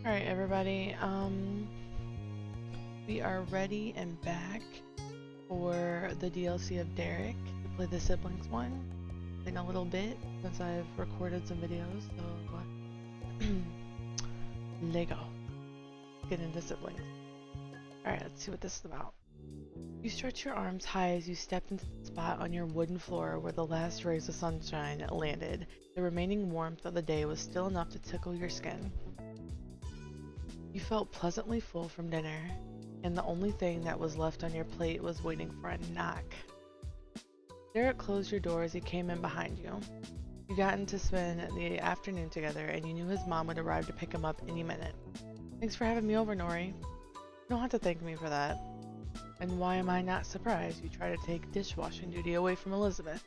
Alright, everybody, we are ready and back for the DLC of Derek to play the siblings one. It's been a little bit since I've recorded some videos, so Lego. Get into siblings. Alright, let's see what this is about. You stretch your arms high as you stepped into the spot on your wooden floor where the last rays of sunshine landed. The remaining warmth of the day was still enough to tickle your skin. You felt pleasantly full from dinner, and the only thing that was left on your plate was waiting for a knock. Derek closed your door as he came in behind you. You got to spend the afternoon together, and you knew his mom would arrive to pick him up any minute. Thanks for having me over, Nori. You don't have to thank me for that. And why am I not surprised you try to take dishwashing duty away from Elizabeth?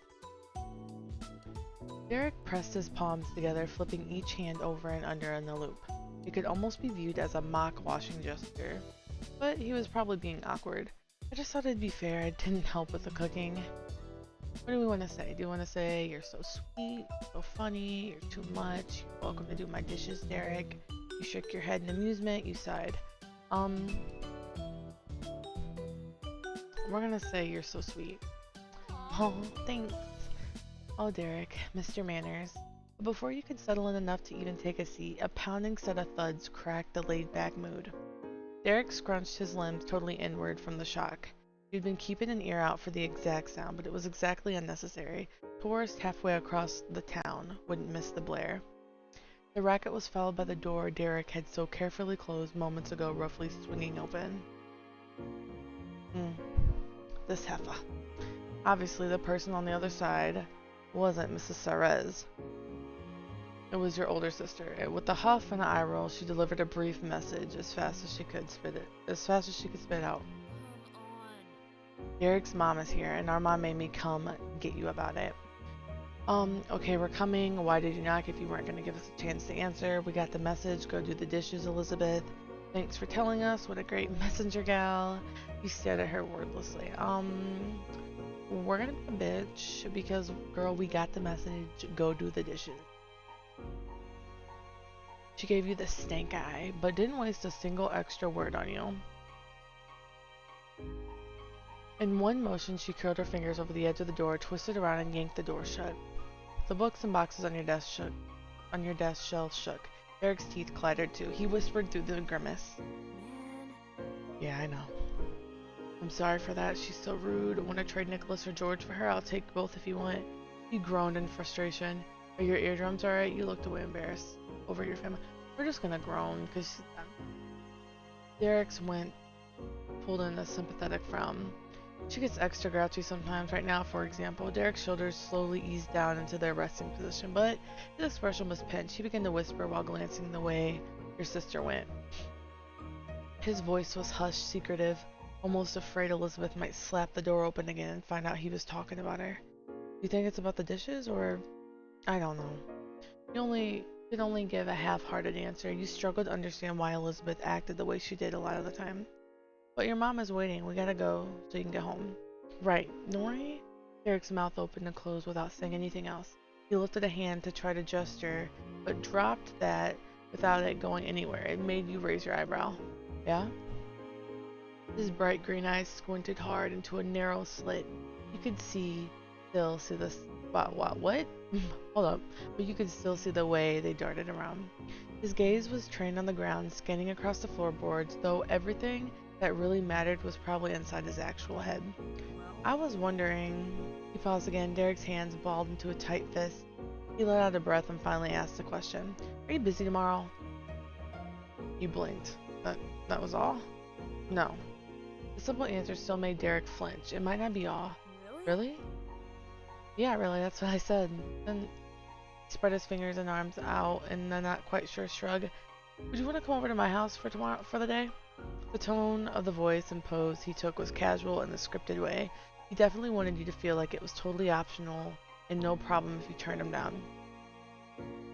Derek pressed his palms together, flipping each hand over and under in the loop. It could almost be viewed as a mock washing gesture, but he was probably being awkward. I just thought it'd be fair I didn't help with the cooking. What do we want to say? Do you want to say, you're so sweet, so funny, you're too much, you're welcome to do my dishes, Derek? You shook your head in amusement, you sighed. We're gonna say you're so sweet. Oh, thanks. Oh, Derek, Mr. Manners. But before you could settle in enough to even take a seat, a pounding set of thuds cracked the laid-back mood. Derek scrunched his limbs totally inward from the shock. He'd been keeping an ear out for the exact sound, but it was exactly unnecessary. Tourists halfway across the town wouldn't miss the blare. The racket was followed by the door Derek had so carefully closed moments ago, roughly swinging open. This heifer. Obviously, the person on the other side wasn't Mrs. Sarez. It was your older sister. With a huff and an eye roll, she delivered a brief message as fast as she could spit out. Derek's mom is here, and our mom made me come get you about it. Okay, we're coming. Why did you knock if you weren't going to give us a chance to answer? We got the message. Go do the dishes, Elizabeth. Thanks for telling us. What a great messenger gal. You stared at her wordlessly. We're gonna be a bitch because, girl, we got the message. Go do the dishes. She gave you the stank eye, but didn't waste a single extra word on you. In one motion, she curled her fingers over the edge of the door, twisted around, and yanked the door shut. The books and boxes on your desk shelf shook. Derek's teeth clattered too. He whispered through the grimace. Yeah, I know. I'm sorry for that. She's so rude. I want to trade Nicholas or George for her. I'll take both if you want. He groaned in frustration. Are your eardrums alright? You looked away embarrassed over your family. We're just gonna groan because Derek's pulled in a sympathetic frown. She gets extra grouchy sometimes. Right now, for example, Derek's shoulders slowly eased down into their resting position, but his expression was pinched. He began to whisper while glancing the way your sister went. His voice was hushed, secretive, almost afraid Elizabeth might slap the door open again and find out he was talking about her. You think it's about the dishes, or I don't know. You could only give a half-hearted answer. You struggled to understand why Elizabeth acted the way she did a lot of the time. But your mom is waiting. We gotta go so you can get home. Right, Nori? Derek's mouth opened and closed without saying anything else. He lifted a hand to try to gesture, but dropped that without it going anywhere. It made you raise your eyebrow. Yeah? His bright green eyes squinted hard into a narrow slit. You could still see the spot. What? Hold up. But you could still see the way they darted around. His gaze was trained on the ground, scanning across the floorboards, though everything that really mattered was probably inside his actual head. I was wondering. He paused again. Derek's hands balled into a tight fist. He let out a breath and finally asked the question. Are you busy tomorrow? You blinked. That was all? No. The simple answer still made Derek flinch. It might not be all. Really? Yeah, really, that's what I said. Then he spread his fingers and arms out in a not quite sure shrug. Would you want to come over to my house for the day? The tone of the voice and pose he took was casual in the scripted way. He definitely wanted you to feel like it was totally optional and no problem if you turned him down.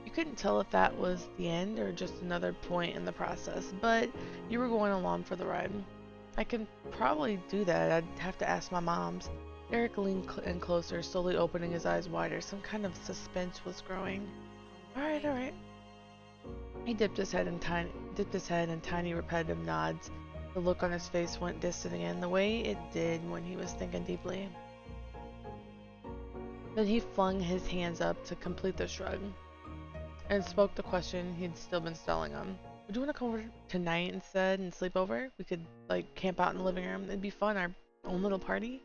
You couldn't tell if that was the end or just another point in the process, but you were going along for the ride. I can probably do that. I'd have to ask my moms. Derek leaned in closer, slowly opening his eyes wider. Some kind of suspense was growing. Alright. He dipped his head dipped his head in tiny repetitive nods. The look on his face went distant again, the way it did when he was thinking deeply. Then he flung his hands up to complete the shrug and spoke the question he'd still been stalling on. Would you want to come over tonight instead and sleep over? We could, like, camp out in the living room. It'd be fun, our own little party.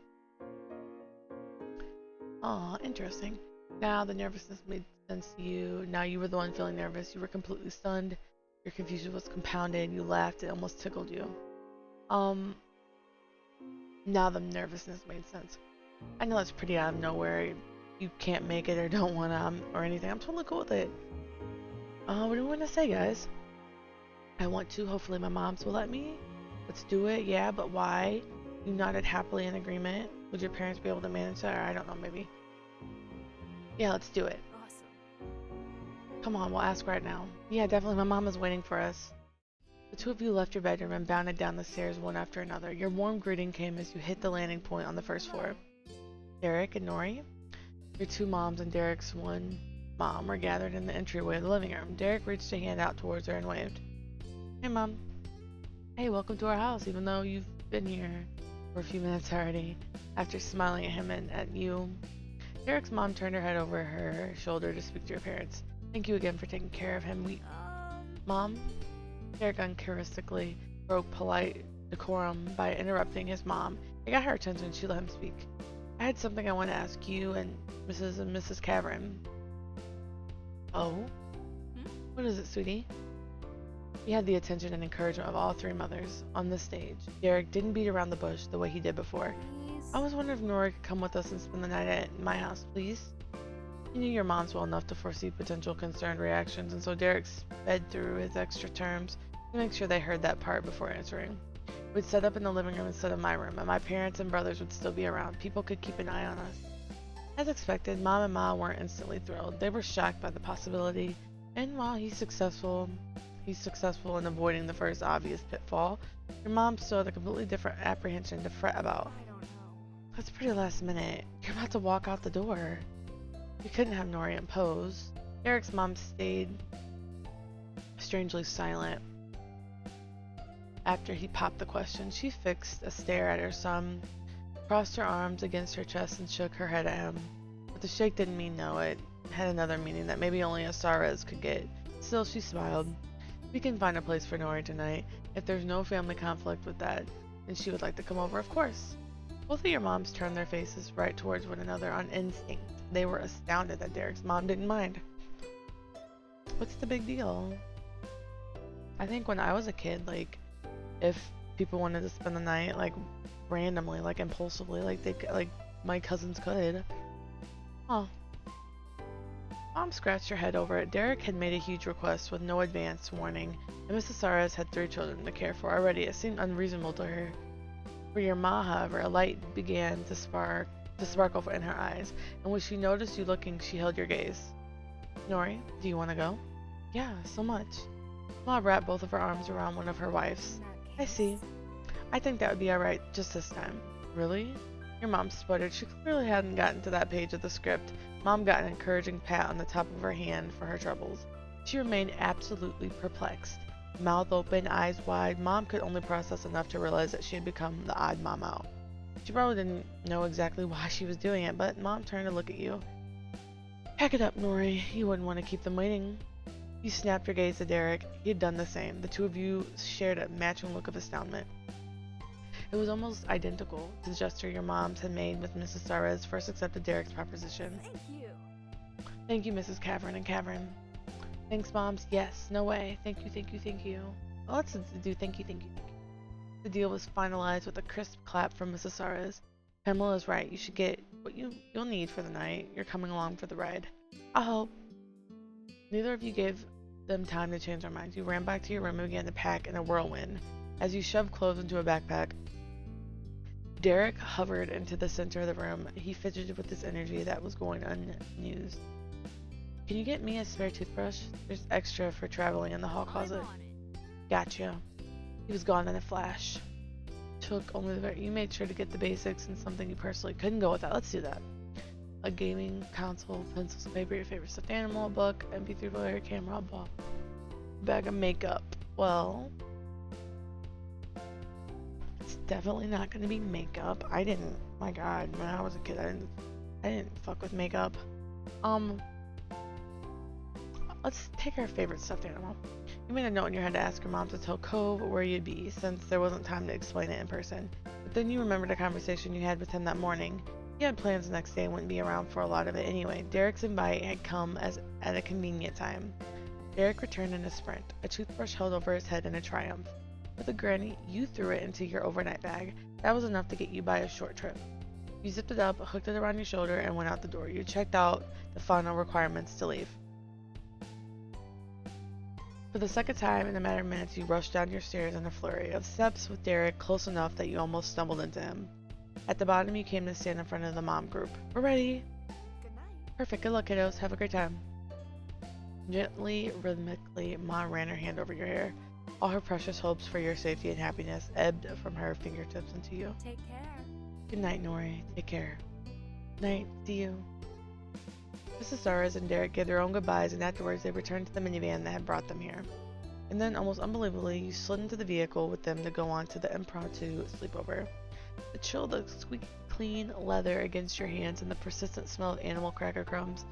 Aw, interesting. Now the nervousness made sense to you. Now you were the one feeling nervous. You were completely stunned. Your confusion was compounded. You laughed. It almost tickled you. Now the nervousness made sense. I know that's pretty out of nowhere. You can't make it or don't want to, or anything. I'm totally cool with it. What do you want to say, guys? I want to. Hopefully my moms will let me. Let's do it. Yeah, but why? You nodded happily in agreement. Would your parents be able to manage that? Or I don't know, maybe. Yeah, let's do it. Awesome. Come on, we'll ask right now. Yeah, definitely. My mom is waiting for us. The two of you left your bedroom and bounded down the stairs one after another. Your warm greeting came as you hit the landing point on the first floor. Derek and Nori, your two moms and Derek's one mom, were gathered in the entryway of the living room. Derek reached a hand out towards her and waved. Hey, Mom. Hey, welcome to our house, even though you've been here for a few minutes already. After smiling at him and at you, Derek's mom turned her head over her shoulder to speak to her parents. Thank you again for taking care of him. Mom? Derek uncharacteristically broke polite decorum by interrupting his mom. It got her attention. She let him speak. I had something I want to ask you and Mrs. Cavern. Oh? What is it, sweetie? He had the attention and encouragement of all three mothers on the stage. Derek didn't beat around the bush the way he did before. I was wondering if Nora could come with us and spend the night at my house, please. He knew your moms well enough to foresee potential concerned reactions, and so Derek sped through his extra terms to make sure they heard that part before answering. We'd set up in the living room instead of my room, and my parents and brothers would still be around. People could keep an eye on us. As expected, Mom and Ma weren't instantly thrilled. They were shocked by the possibility, and while he's successful in avoiding the first obvious pitfall, your mom still had a completely different apprehension to fret about. I don't know. That's pretty last minute. You're about to walk out the door. We couldn't have Nori impose. Derek's mom stayed strangely silent. After he popped the question, she fixed a stare at her son, crossed her arms against her chest, and shook her head at him. But the shake didn't mean no. It had another meaning that maybe only a Sarez could get. Still, she smiled. We can find a place for Nori tonight. If there's no family conflict with that, and she would like to come over, of course. Both of your moms turned their faces right towards one another on instinct. They were astounded that Derek's mom didn't mind. What's the big deal? I think when I was a kid, like, if people wanted to spend the night, like, randomly, like, impulsively, like my cousins could. Huh. Mom scratched her head over it. Derek had made a huge request with no advance warning, and Mrs. Sarez had 3 children to care for already. It seemed unreasonable to her. For your ma, however, a light began to sparkle in her eyes, and when she noticed you looking, she held your gaze. Nori, do you want to go? Yeah, so much. Ma wrapped both of her arms around one of her wife's. I see. I think that would be alright just this time. Really? Your mom sputtered. She clearly hadn't gotten to that page of the script. Mom got an encouraging pat on the top of her hand for her troubles. She remained absolutely perplexed. Mouth open, eyes wide, Mom could only process enough to realize that she had become the odd mom out. She probably didn't know exactly why she was doing it, but Mom turned to look at you. Pack it up, Nori. You wouldn't want to keep them waiting. You snapped your gaze at Derek. He had done the same. The two of you shared a matching look of astoundment. It was almost identical to the gesture your moms had made with Mrs. Sarez first accepted Derek's proposition. Thank you. Thank you, Mrs. Cavern and Cavern. Thanks, Moms. Yes. No way. Thank you, thank you, thank you. Well, let's do thank you, thank you, thank you. The deal was finalized with a crisp clap from Mrs. Sarez. Pamela is right. You should get what you'll need for the night. You're coming along for the ride. I hope. Neither of you gave them time to change their minds. You ran back to your room and began to pack in a whirlwind. As you shoved clothes into a backpack, Derek hovered into the center of the room. He fidgeted with his energy that was going unused. Can you get me a spare toothbrush? There's extra for traveling in the hall closet. Gotcha. He was gone in a flash. Took only you made sure to get the basics and something you personally couldn't go without. Let's do that. A gaming console, pencils, paper, your favorite stuffed animal, a book, MP3 player, camera, ball, bag of makeup. Well, it's definitely not gonna be makeup. I didn't. My God, when I was a kid, I didn't fuck with makeup. Um, let's take our favorite stuffed animal. You made a note in your head to ask your mom to tell Cove where you'd be, since there wasn't time to explain it in person. But then you remembered a conversation you had with him that morning. He had plans the next day and wouldn't be around for a lot of it anyway. Derek's invite had come at a convenient time. Derek returned in a sprint, a toothbrush held over his head in a triumph. With a grin, you threw it into your overnight bag. That was enough to get you by a short trip. You zipped it up, hooked it around your shoulder, and went out the door. You checked out the final requirements to leave. For the second time in a matter of minutes, you rushed down your stairs in a flurry of steps with Derek close enough that you almost stumbled into him. At the bottom, you came to stand in front of the mom group. We're ready. Good night. Perfect. Good luck, kiddos. Have a great time. Gently, rhythmically, Mom ran her hand over your hair. All her precious hopes for your safety and happiness ebbed from her fingertips into you. Take care. Good night, Nori. Take care. Night. See you. Mrs. Suarez and Derek gave their own goodbyes, and afterwards they returned to the minivan that had brought them here. And then, almost unbelievably, you slid into the vehicle with them to go on to the impromptu sleepover. The chill, the squeaky clean leather against your hands, and the persistent smell of animal cracker crumbs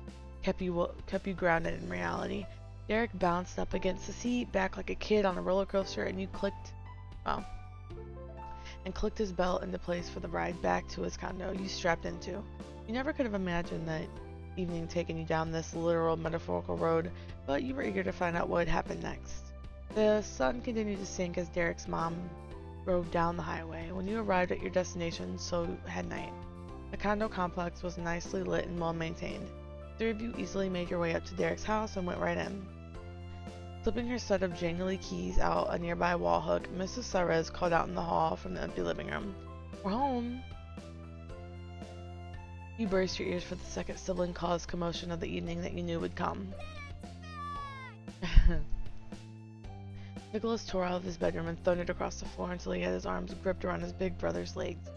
kept you grounded in reality. Derek bounced up against the seat, back like a kid on a roller coaster, and you clicked his belt into place for the ride back to his condo you strapped into. You never could have imagined that evening taking you down this literal metaphorical road, but you were eager to find out what had happened next. The sun continued to sink as Derek's mom drove down the highway. When you arrived at your destination, so had night. The condo complex was nicely lit and well maintained. The three of you easily made your way up to Derek's house and went right in. Slipping her set of jangly keys out a nearby wall hook, Mrs. Suarez called out in the hall from the empty living room. We're home. You braced your ears for the second sibling-caused commotion of the evening that you knew would come. Nicholas tore out of his bedroom and thundered across the floor until he had his arms gripped around his big brother's legs.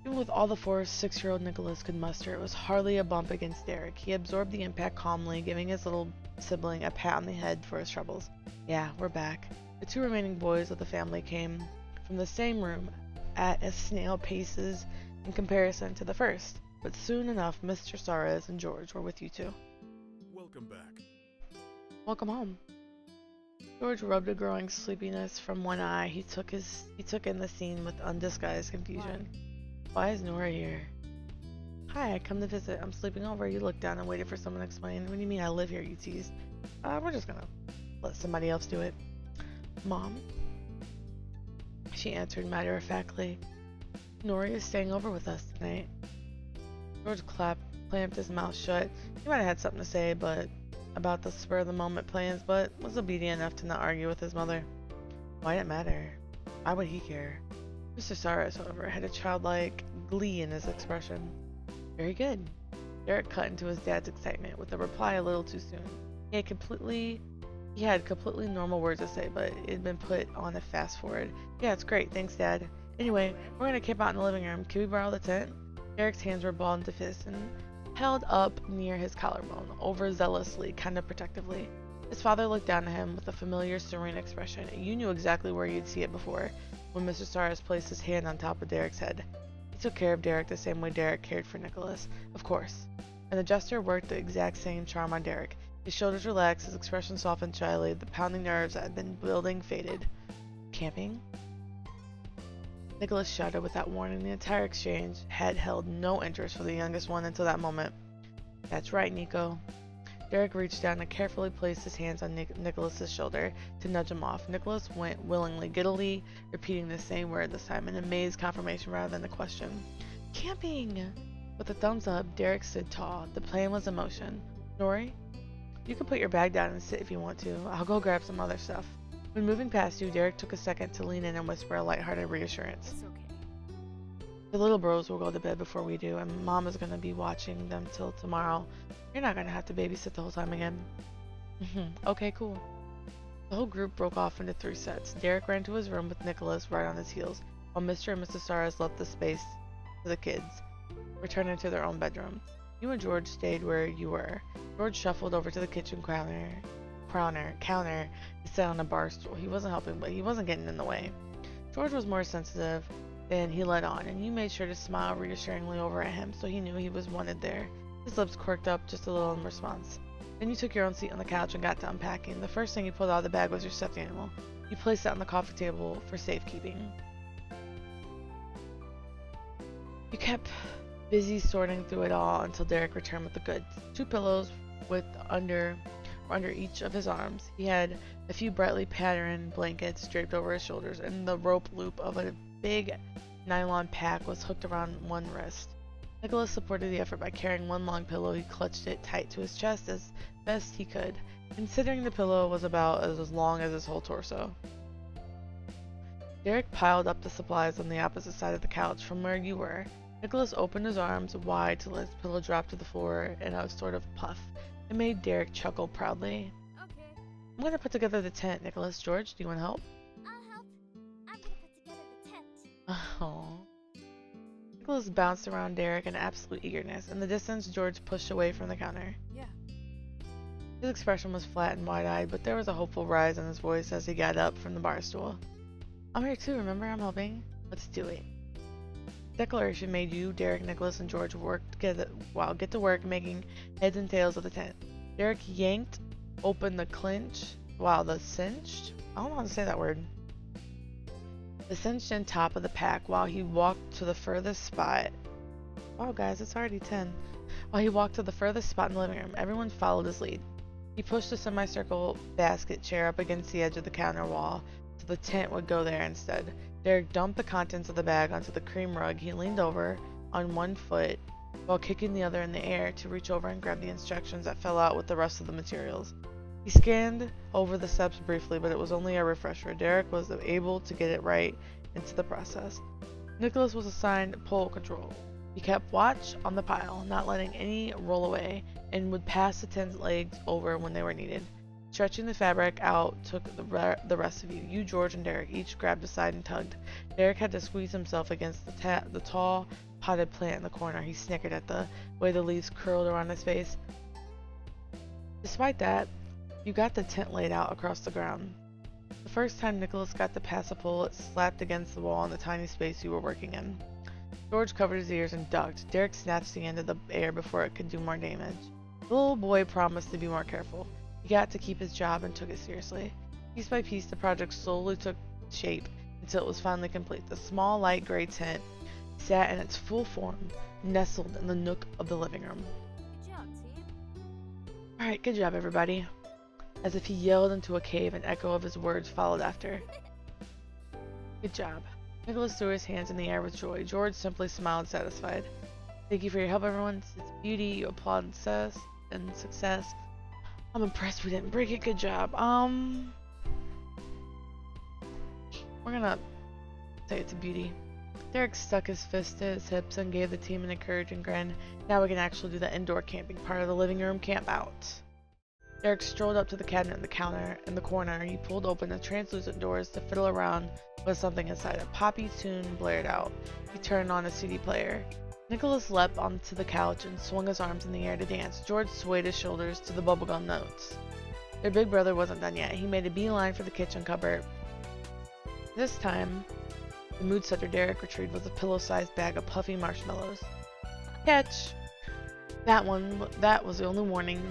Even with all the force 6-year-old Nicholas could muster, it was hardly a bump against Derek. He absorbed the impact calmly, giving his little sibling a pat on the head for his troubles. Yeah, we're back. The two remaining boys of the family came from the same room at a snail paces in comparison to the first, but soon enough Mr. Suarez and George were with you too. Welcome back. Welcome home. George rubbed a growing sleepiness from one eye. He took in the scene with undisguised confusion. Why is Nora here? Hi, I come to visit. I'm sleeping over. You looked down and waited for someone to explain. What do you mean I live here, you teased? We're just gonna let somebody else do it. Mom? She answered matter-of-factly. Nori is staying over with us tonight. George clamped his mouth shut. He might have had something to say about the spur-of-the-moment plans, but was obedient enough to not argue with his mother. Why did it matter? Why would he care? Mr. Suarez, however, had a childlike glee in his expression. Very good. Derek cut into his dad's excitement with a reply a little too soon. He had completely normal words to say, but it had been put on a fast forward. Yeah, it's great. Thanks, Dad. Anyway, we're gonna camp out in the living room. Can we borrow the tent? Derek's hands were balled into fists and held up near his collarbone, overzealously, kind of protectively. His father looked down at him with a familiar, serene expression. You knew exactly where you'd see it before, when Mr. Suarez placed his hand on top of Derek's head. He took care of Derek the same way Derek cared for Nicholas, of course. And the gesture worked the exact same charm on Derek. His shoulders relaxed, his expression softened shyly, the pounding nerves that had been building faded. Camping? Nicholas shouted without warning. The entire exchange had held no interest for the youngest one until that moment. That's right, Nico. Derek reached down and carefully placed his hands on Nicholas's shoulder to nudge him off. Nicholas went willingly, giddily, repeating the same word this time in amazed confirmation rather than a question. Camping! With a thumbs up, Derek stood tall. The plan was in motion. Nori, you can put your bag down and sit if you want to. I'll go grab some other stuff. When moving past you, Derek took a second to lean in and whisper a lighthearted reassurance. It's okay. The little bros will go to bed before we do, and Mom is going to be watching them till tomorrow. You're not going to have to babysit the whole time again. Okay, cool. The whole group broke off into 3 sets. Derek ran to his room with Nicholas right on his heels, while Mr. and Mrs. Suarez left the space to the kids, returning to their own bedroom. You and George stayed where you were. George shuffled over to the kitchen counter, counter to sit on a bar stool. He wasn't helping, but he wasn't getting in the way. George was more sensitive than he let on, and you made sure to smile reassuringly over at him so he knew he was wanted there. His lips quirked up just a little in response. Then you took your own seat on the couch and got to unpacking. The first thing you pulled out of the bag was your stuffed animal. You placed it on the coffee table for safekeeping. You kept busy sorting through it all until Derek returned with the goods. 2 pillows were under each of his arms. He had a few brightly patterned blankets draped over his shoulders, and the rope loop of a big nylon pack was hooked around one wrist. Nicholas supported the effort by carrying one long pillow. He clutched it tight to his chest as best he could, considering the pillow was about as long as his whole torso. Derek piled up the supplies on the opposite side of the couch from where you were. Nicholas opened his arms wide to let his pillow drop to the floor in a sort of puff. It made Derek chuckle proudly. Okay, I'm going to put together the tent, Nicholas. George, do you want to help? I'll help. I'm gonna put together the tent. Oh. Nicholas bounced around Derek in absolute eagerness. In the distance, George pushed away from the counter. Yeah. His expression was flat and wide-eyed, but there was a hopeful rise in his voice as he got up from the bar stool. I'm here too, remember? I'm helping. Let's do it. Declaration made you, Derek, Nicholas, and George get to work making heads and tails of the tent. Derek yanked open the cinched, I don't know how to say that word. The cinched end top of the pack while he walked to the furthest spot. Wow, guys, it's already 10. While he walked to the furthest spot in the living room, everyone followed his lead. He pushed a semicircle basket chair up against the edge of the counter wall so the tent would go there instead. Derek dumped the contents of the bag onto the cream rug. He leaned over on one foot while kicking the other in the air to reach over and grab the instructions that fell out with the rest of the materials. He scanned over the steps briefly, but it was only a refresher. Derek was able to get it right into the process. Nicholas was assigned pole control. He kept watch on the pile, not letting any roll away, and would pass the tent's legs over when they were needed. Stretching the fabric out took the rest of you. You, George, and Derek each grabbed a side and tugged. Derek had to squeeze himself against the tall, potted plant in the corner. He snickered at the way the leaves curled around his face. Despite that, you got the tent laid out across the ground. The first time Nicholas got to pass a pole, it slapped against the wall in the tiny space you were working in. George covered his ears and ducked. Derek snatched the end of the air before it could do more damage. The little boy promised to be more careful. He got to keep his job and took it seriously. Piece by piece, the project slowly took shape until it was finally complete. The small, light gray tent sat in its full form, nestled in the nook of the living room. Good job, team. Alright, good job, everybody. As if he yelled into a cave, an echo of his words followed after. Good job. Nicholas threw his hands in the air with joy. George simply smiled, satisfied. Thank you for your help, everyone. It's beauty. You applaud success. I'm impressed we didn't break it. Good job. We're gonna say it's a beauty. Derek stuck his fist to his hips and gave the team an encouraging grin. Now we can actually do the indoor camping part of the living room camp out. Derek strolled up to the cabinet in the counter in the corner. He pulled open the translucent doors to fiddle around with something inside. A poppy tune blared out. He turned on a CD player. Nicholas leapt onto the couch and swung his arms in the air to dance. George swayed his shoulders to the bubblegum notes. Their big brother wasn't done yet. He made a beeline for the kitchen cupboard. This time, the mood setter Derek retrieved was a pillow-sized bag of puffy marshmallows. Catch! That was the only warning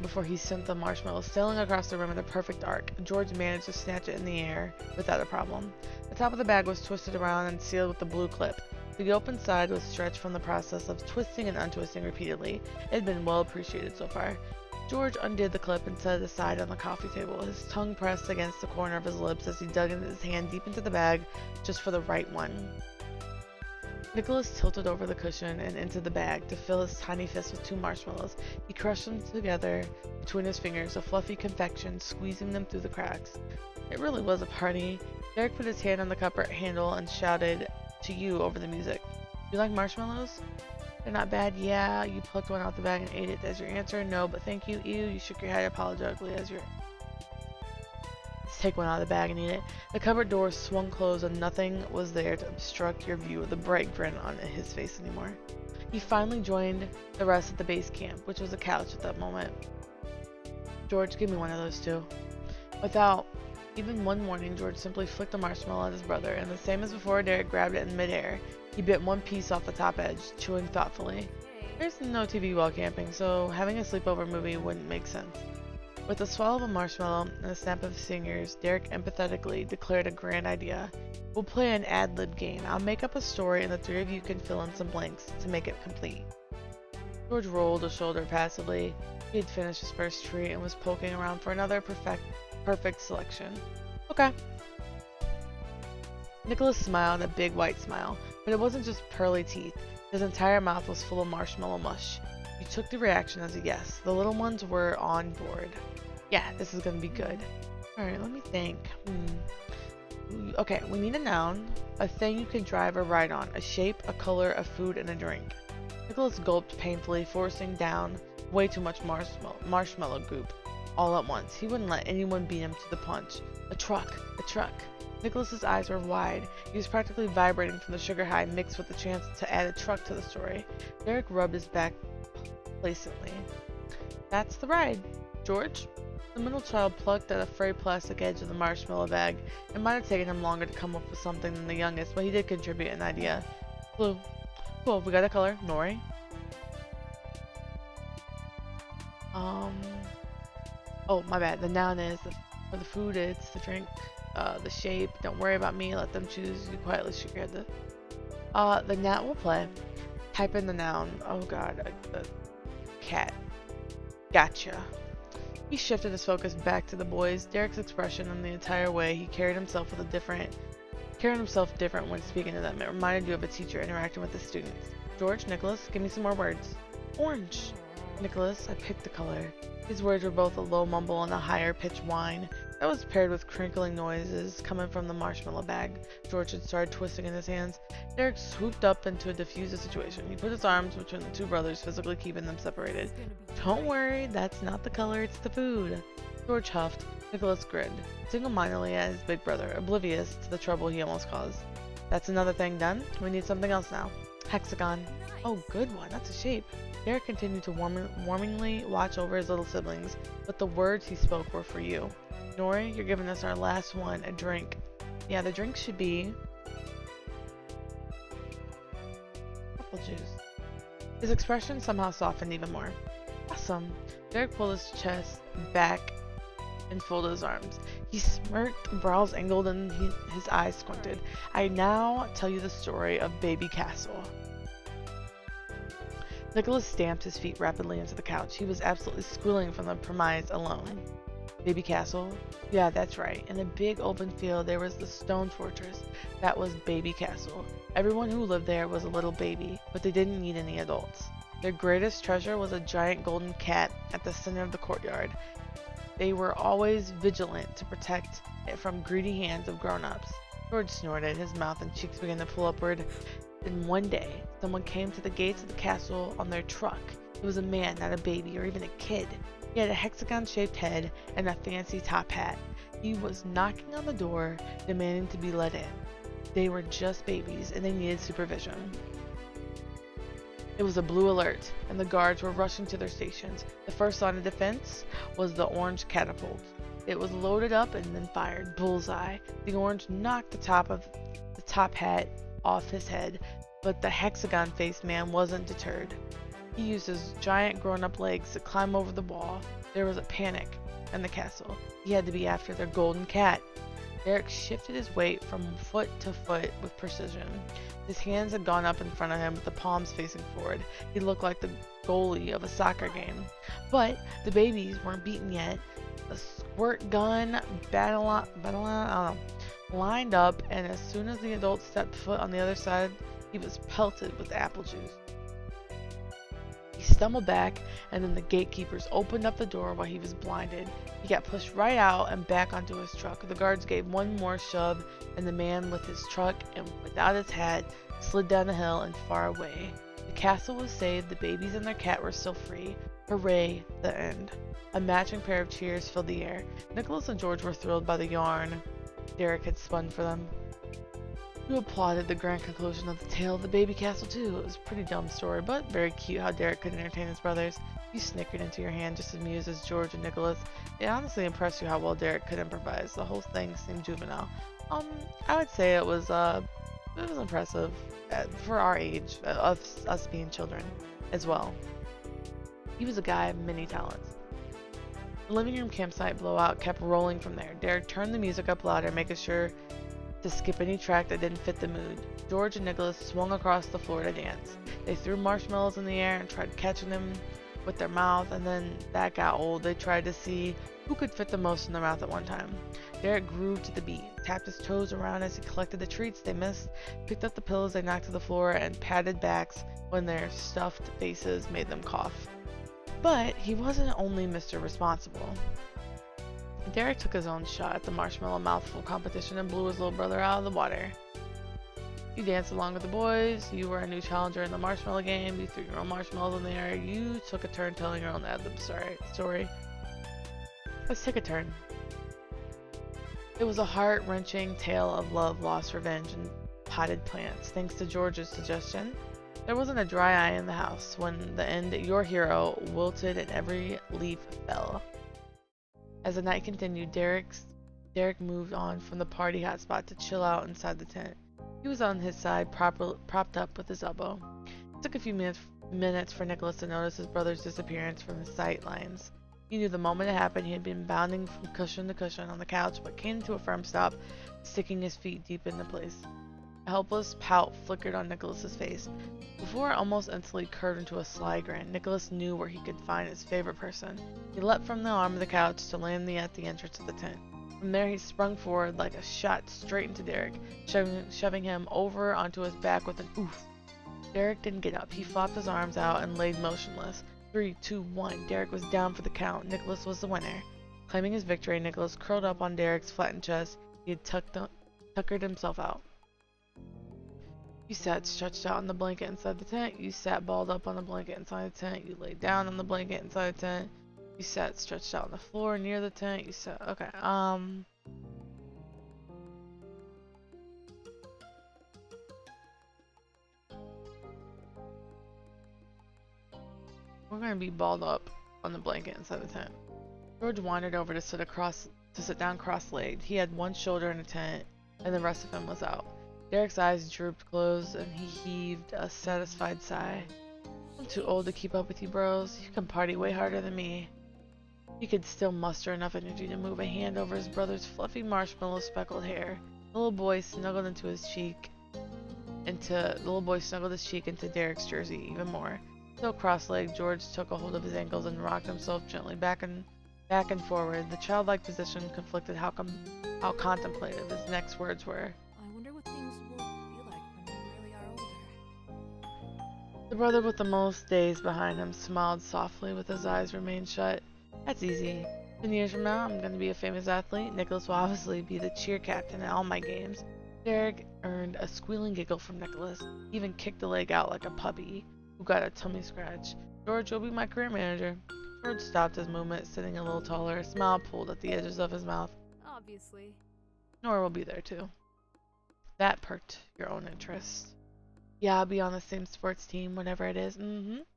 before he sent the marshmallows sailing across the room in a perfect arc. George managed to snatch it in the air without a problem. The top of the bag was twisted around and sealed with a blue clip. The open side was stretched from the process of twisting and untwisting repeatedly. It had been well appreciated so far. George undid the clip and set it aside on the coffee table, his tongue pressed against the corner of his lips as he dug his hand deep into the bag just for the right one. Nicholas tilted over the cushion and into the bag to fill his tiny fist with 2 marshmallows. He crushed them together between his fingers, a fluffy confection, squeezing them through the cracks. It really was a party. Derek put his hand on the cup handle and shouted to you over the music. You like marshmallows? They're not bad. Yeah, you plucked one out the bag and ate it. As your answer, no, but thank you. Ew, you shook your head apologetically as your... Let's take one out of the bag and eat it. The cupboard door swung closed and nothing was there to obstruct your view of the bright grin on his face anymore. He finally joined the rest at the base camp, which was a couch at that moment. George, give me one of those too. Without even one warning, George simply flicked a marshmallow at his brother, and the same as before, Derek grabbed it in midair. He bit one piece off the top edge, chewing thoughtfully. There's no TV while camping, so having a sleepover movie wouldn't make sense. With a swallow of a marshmallow and a snap of his fingers, Derek empathetically declared a grand idea. We'll play an ad-lib game. I'll make up a story and the three of you can fill in some blanks to make it complete. George rolled a shoulder passively. He had finished his first treat and was poking around for another perfect selection. Okay. Nicholas smiled, a big white smile, but it wasn't just pearly teeth. His entire mouth was full of marshmallow mush. He took the reaction as a yes. The little ones were on board. Yeah, this is gonna be good. Alright, let me think. Okay, we need a noun, a thing you can drive or ride on, a shape, a color, a food, and a drink. Nicholas gulped painfully, forcing down way too much marshmallow goop all at once. He wouldn't let anyone beat him to the punch. A truck, a truck. Nicholas's eyes were wide. He was practically vibrating from the sugar high mixed with the chance to add a truck to the story. Derek rubbed his back complacently. That's the ride. George? The middle child plucked at a frayed plastic edge of the marshmallow bag. It might have taken him longer to come up with something than the youngest, but he did contribute an idea. Blue. Cool, we got a color. Nori. Oh, my bad. The noun is, for the food it's the drink, the shape. Don't worry about me, let them choose. You quietly shook your head. The noun will play. Type in the noun. Oh god, the cat. Gotcha. He shifted his focus back to the boys. Derek's expression and the entire way he carried himself different when speaking to them. It reminded you of a teacher interacting with the students. George, Nicholas, give me some more words. Orange. Nicholas, I picked the color. His words were both a low mumble and a higher pitched whine that was paired with crinkling noises coming from the marshmallow bag. George had started twisting in his hands. Derek swooped up to diffuse the situation. He put his arms between the two brothers, physically keeping them separated. Don't worry, that's not the color, it's the food. George huffed. Nicholas grinned, single-mindedly at his big brother, oblivious to the trouble he almost caused. That's another thing done. We need something else now. Hexagon. Oh, good one. That's a shape. Derek continued to warmingly watch over his little siblings, but the words he spoke were for you. Nori, you're giving us our last one, a drink. Yeah, the drink should be apple juice. His expression somehow softened even more. Awesome. Derek pulled his chest back and folded his arms. He smirked, brows angled, and his eyes squinted. I now tell you the story of Baby Castle. Nicholas stamped his feet rapidly into the couch. He was absolutely squealing from the premise alone. Baby Castle? Yeah, that's right. In a big open field there was the stone fortress. That was Baby Castle. Everyone who lived there was a little baby, but they didn't need any adults. Their greatest treasure was a giant golden cat at the center of the courtyard. They were always vigilant to protect it from greedy hands of grown-ups. George snorted, his mouth and cheeks began to pull upward. Then one day, someone came to the gates of the castle on their truck. It was a man, not a baby or even a kid. He had a hexagon-shaped head and a fancy top hat. He was knocking on the door, demanding to be let in. They were just babies, and they needed supervision. It was a blue alert, and the guards were rushing to their stations. The first line of defense was the orange catapult. It was loaded up and then fired. Bullseye. The orange knocked the top hat off his head, but the hexagon-faced man wasn't deterred. He used his giant grown-up legs to climb over the wall. There was a panic in the castle. He had to be after their golden cat. Derek shifted his weight from foot to foot with precision. His hands had gone up in front of him with the palms facing forward. He looked like the goalie of a soccer game. But the babies weren't beaten yet. The squirt gun lined up, and as soon as the adult stepped foot on the other side, he was pelted with apple juice. He stumbled back, and then the gatekeepers opened up the door while he was blinded. He got pushed right out and back onto his truck. The guards gave one more shove, and the man with his truck and without his hat slid down the hill and far away. The castle was saved. The babies and their cat were still free. Hooray, the end. A matching pair of cheers filled the air. Nicholas and George were thrilled by the yarn Derek had spun for them. You applauded the grand conclusion of the tale of the baby castle too. It was a pretty dumb story, but very cute how Derek could entertain his brothers. You snickered into your hand, just as amused as George and Nicholas. It honestly impressed you how well Derek could improvise. The whole thing seemed juvenile. I would say it was impressive for our age, of us being children, as well. He was a guy of many talents. The living room campsite blowout kept rolling from there. Derek turned the music up louder, making sure to skip any track that didn't fit the mood. George and Nicholas swung across the floor to dance. They threw marshmallows in the air and tried catching them with their mouth, and then that got old. They tried to see who could fit the most in their mouth at one time. Derek grooved to the beat, tapped his toes around as he collected the treats they missed, picked up the pillows they knocked to the floor, and patted backs when their stuffed faces made them cough. But he wasn't only Mr. Responsible. Derek took his own shot at the marshmallow mouthful competition and blew his little brother out of the water. You danced along with the boys. You were a new challenger in the marshmallow game. You threw your own marshmallows in the air. You took a turn telling your own ad-lib story. Let's take a turn. It was a heart-wrenching tale of love, loss, revenge, and potted plants. Thanks to George's suggestion, there wasn't a dry eye in the house when the end your hero wilted and every leaf fell. As the night continued, Derek moved on from the party hotspot to chill out inside the tent. He was on his side, propped up with his elbow. It took a few minutes for Nicholas to notice his brother's disappearance from his sight lines. He knew the moment it happened he had been bounding from cushion to cushion on the couch, but came to a firm stop, sticking his feet deep into place. A helpless pout flickered on Nicholas's face. Before it almost instantly curved into a sly grin, Nicholas knew where he could find his favorite person. He leapt from the arm of the couch to land at the entrance of the tent. From there he sprung forward like a shot straight into Derek, shoving him over onto his back with an oof. Derek didn't get up. He flopped his arms out and laid motionless. 3, 2, 1. Derek was down for the count. Nicholas was the winner. Claiming his victory, Nicholas curled up on Derek's flattened chest. He had tuckered himself out. You sat stretched out on the blanket inside the tent. You sat balled up on the blanket inside the tent. You laid down on the blanket inside the tent. You sat stretched out on the floor near the tent. You sat... Okay, we're gonna be balled up on the blanket inside the tent. George wandered over to sit down cross-legged. He had one shoulder in the tent, and the rest of him was out. Derek's eyes drooped closed, and he heaved a satisfied sigh. I'm too old to keep up with you bros. You can party way harder than me. He could still muster enough energy to move a hand over his brother's fluffy marshmallow speckled hair. The little boy snuggled his cheek into Derek's jersey even more. Still cross-legged, George took a hold of his ankles and rocked himself gently back and forward. The childlike position conflicted how contemplative his next words were. I wonder what things will be like when we really are older. The brother with the most days behind him smiled softly with his eyes remained shut. That's easy. 10 years from now, I'm going to be a famous athlete. Nicholas will obviously be the cheer captain at all my games. Derek earned a squealing giggle from Nicholas. He even kicked a leg out like a puppy who got a tummy scratch. George, you'll be my career manager. George stopped his movement, sitting a little taller. A smile pulled at the edges of his mouth. Obviously. Nora will be there too. That perked your own interest. Yeah, I'll be on the same sports team, whatever it is.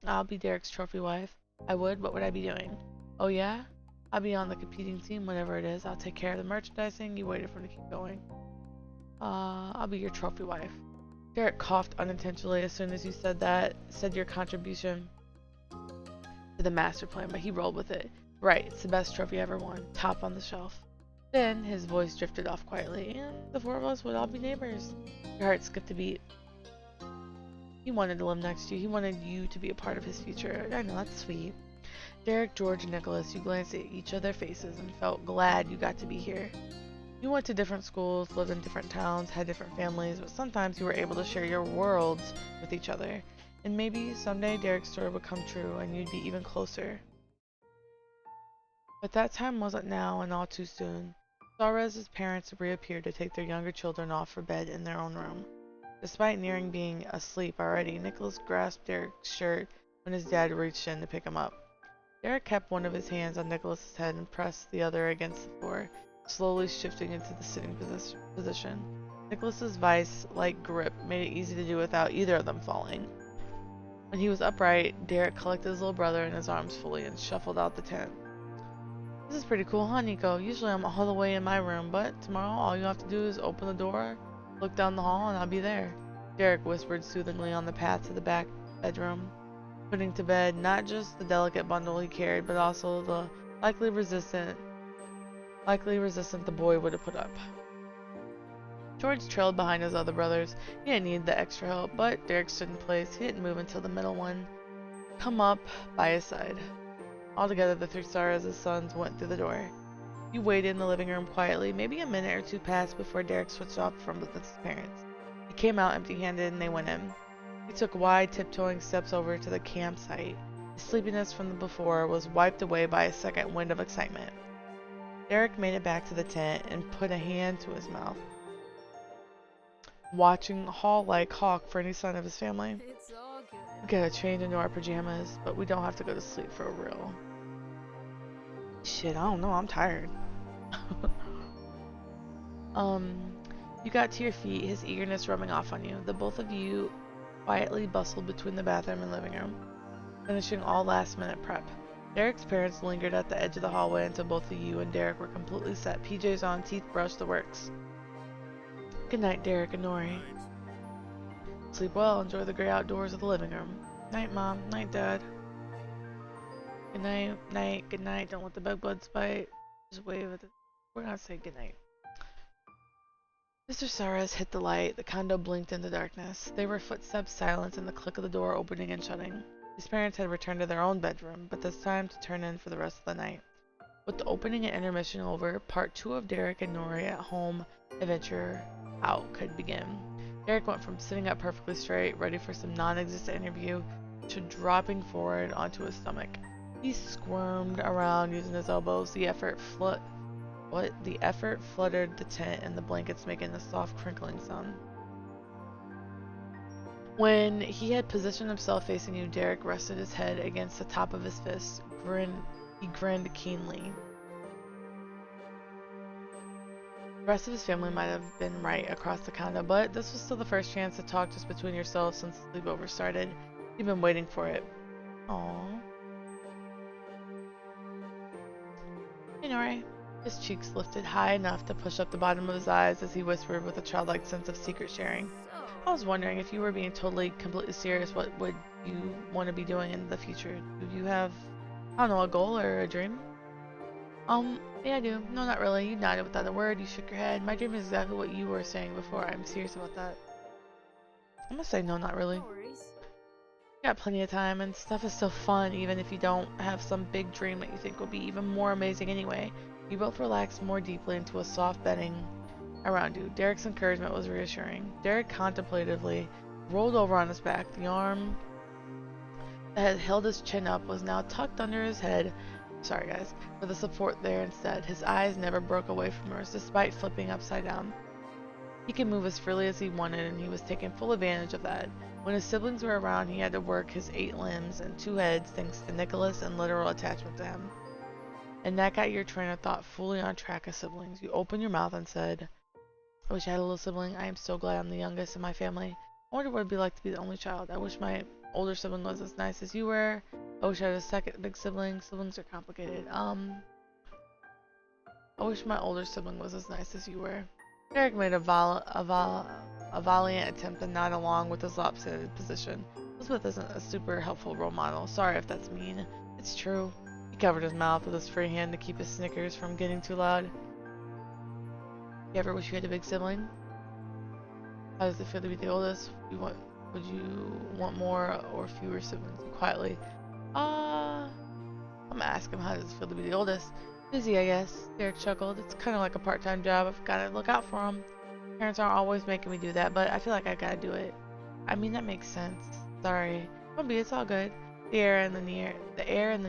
I'll be Derek's trophy wife. I would. What would I be doing? Oh yeah? I'll be on the competing team, whatever it is. I'll take care of the merchandising. You waited for me to keep going. I'll be your trophy wife. Derek coughed unintentionally as soon as you said your contribution to the master plan, but he rolled with it. Right, it's the best trophy I ever won. Top on the shelf. Then his voice drifted off quietly, and the four of us would all be neighbors. Your heart skipped a beat. He wanted to live next to you. He wanted you to be a part of his future. I know, that's sweet. Derek, George, and Nicholas, you glanced at each of their faces and felt glad you got to be here. You went to different schools, lived in different towns, had different families, but sometimes you were able to share your worlds with each other. And maybe someday Derek's story would come true and you'd be even closer. But that time wasn't now and all too soon. Suarez's parents reappeared to take their younger children off for bed in their own room. Despite nearing being asleep already, Nicholas grasped Derek's shirt when his dad reached in to pick him up. Derek kept one of his hands on Nicholas's head and pressed the other against the floor, slowly shifting into the sitting position. Nicholas's vice-like grip made it easy to do without either of them falling. When he was upright, Derek collected his little brother in his arms fully and shuffled out the tent. This is pretty cool, huh, Nico? Usually I'm all the way in my room, but tomorrow all you have to do is open the door, look down the hall, and I'll be there. Derek whispered soothingly on the path to the back bedroom, putting to bed not just the delicate bundle he carried, but also the likely resistant the boy would have put up. George trailed behind his other brothers. He didn't need the extra help, but Derek stood in place. He didn't move until the middle one come up by his side. Altogether, the three Saras' sons went through the door. He waited in the living room quietly. Maybe a minute or two passed before Derek switched off from with his parents. He came out empty-handed and they went in. He took wide, tiptoeing steps over to the campsite. His sleepiness from the before was wiped away by a second wind of excitement. Derek made it back to the tent and put a hand to his mouth, watching Hall like hawk for any sign of his family. It's all good. We gotta change into our pajamas, but we don't have to go to sleep for real. Shit, I don't know, I'm tired. You got to your feet, his eagerness rubbing off on you. The both of you quietly bustled between the bathroom and living room, finishing all last-minute prep. Derek's parents lingered at the edge of the hallway until both of you and Derek were completely set. PJs on, teeth brushed, the works. Good night, Derek and Nori. Sleep well, enjoy the gray outdoors of the living room. Night, Mom. Night, Dad. Good night, night, good night. Don't let the bed bugs bite. Just wave at the... We're gonna say good night. Mr. Saras hit the light. The condo blinked into darkness. There were footsteps, silence, and the click of the door opening and shutting. His parents had returned to their own bedroom, but this time to turn in for the rest of the night. With the opening and intermission over, part 2 of Derek and Nori at home adventure out could begin. Derek went from sitting up perfectly straight, ready for some non-existent interview, to dropping forward onto his stomach. He squirmed around using his elbows. The effort fluttered the tent and the blankets, making a soft crinkling sound. When he had positioned himself facing you, Derek rested his head against the top of his fist. He grinned keenly. The rest of his family might have been right across the condo, but this was still the first chance to talk just between yourselves since the sleepover started. You've been waiting for it. Aww. Hey, Nori. His cheeks lifted high enough to push up the bottom of his eyes as he whispered with a childlike sense of secret sharing. I was wondering, if you were being completely serious, what would you want to be doing in the future? Do you have, I don't know, a goal or a dream? Yeah, I do. No, not really. You nodded without a word. You shook your head. My dream is exactly what you were saying before. I'm serious about that. I'm gonna say no, not really. No worries. You got plenty of time, and stuff is still fun, even if you don't have some big dream that you think will be even more amazing anyway. You both relaxed more deeply into a soft bedding around you. Derek's encouragement was reassuring. Derek contemplatively rolled over on his back. The arm that had held his chin up was now tucked under his head. Sorry guys, for the support there instead. His eyes never broke away from hers, despite flipping upside down. He could move as freely as he wanted, and he was taking full advantage of that. When his siblings were around, he had to work his 8 limbs and 2 heads thanks to Nicholas and literal attachment to him. And that got your train of thought fully on track as siblings. You opened your mouth and said, I wish I had a little sibling. I am so glad I'm the youngest in my family. I wonder what it'd be like to be the only child. I wish my older sibling was as nice as you were. I wish I had a second big sibling. Siblings are complicated. I wish my older sibling was as nice as you were. Derek made a valiant attempt to nod along with his lopsided position. Elizabeth isn't a super helpful role model. Sorry if that's mean. It's true. He covered his mouth with his free hand to keep his snickers from getting too loud. You ever wish you had a big sibling? How does it feel to be the oldest? Would you want more or fewer siblings? Quietly. I'm gonna ask him, how does it feel to be the oldest? Busy, I guess. Derek chuckled. It's kind of like a part-time job. I've gotta look out for him. Parents aren't always making me do that, but I feel like I gotta do it. I mean, that makes sense. Sorry. Don't be, it's all good. The air in the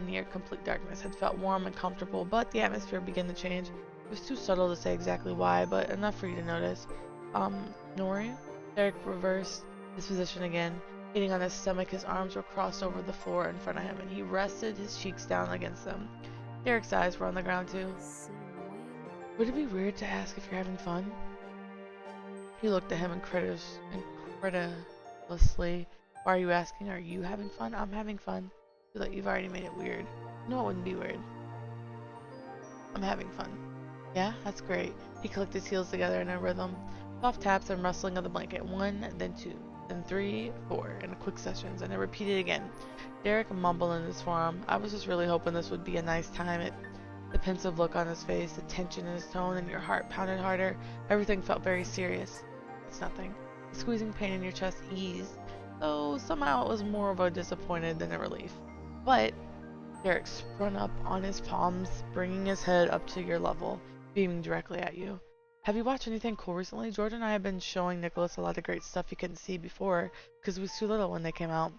near complete darkness had felt warm and comfortable, but the atmosphere began to change. It was too subtle to say exactly why, but enough for you to notice. Nori? Derek reversed his position again. Getting on his stomach, his arms were crossed over the floor in front of him, and he rested his cheeks down against them. Derek's eyes were on the ground too. Would it be weird to ask if you're having fun? He looked at him incredulously. Why are you asking? Are you having fun? I'm having fun. I feel like you've already made it weird. No, it wouldn't be weird. I'm having fun. Yeah, that's great. He clicked his heels together in a rhythm. Soft taps and rustling of the blanket. 1, then 2, then 3, 4, in quick sessions, and it repeated again. Derek mumbled in his forearm. I was just really hoping this would be a nice time. The pensive look on his face, the tension in his tone, and your heart pounded harder. Everything felt very serious. It's nothing. The squeezing pain in your chest eased, though somehow it was more of a disappointed than a relief. But Derek sprung up on his palms, bringing his head up to your level, beaming directly at you. Have you watched anything cool recently? George and I have been showing Nicholas a lot of great stuff he couldn't see before, because he was too little when they came out.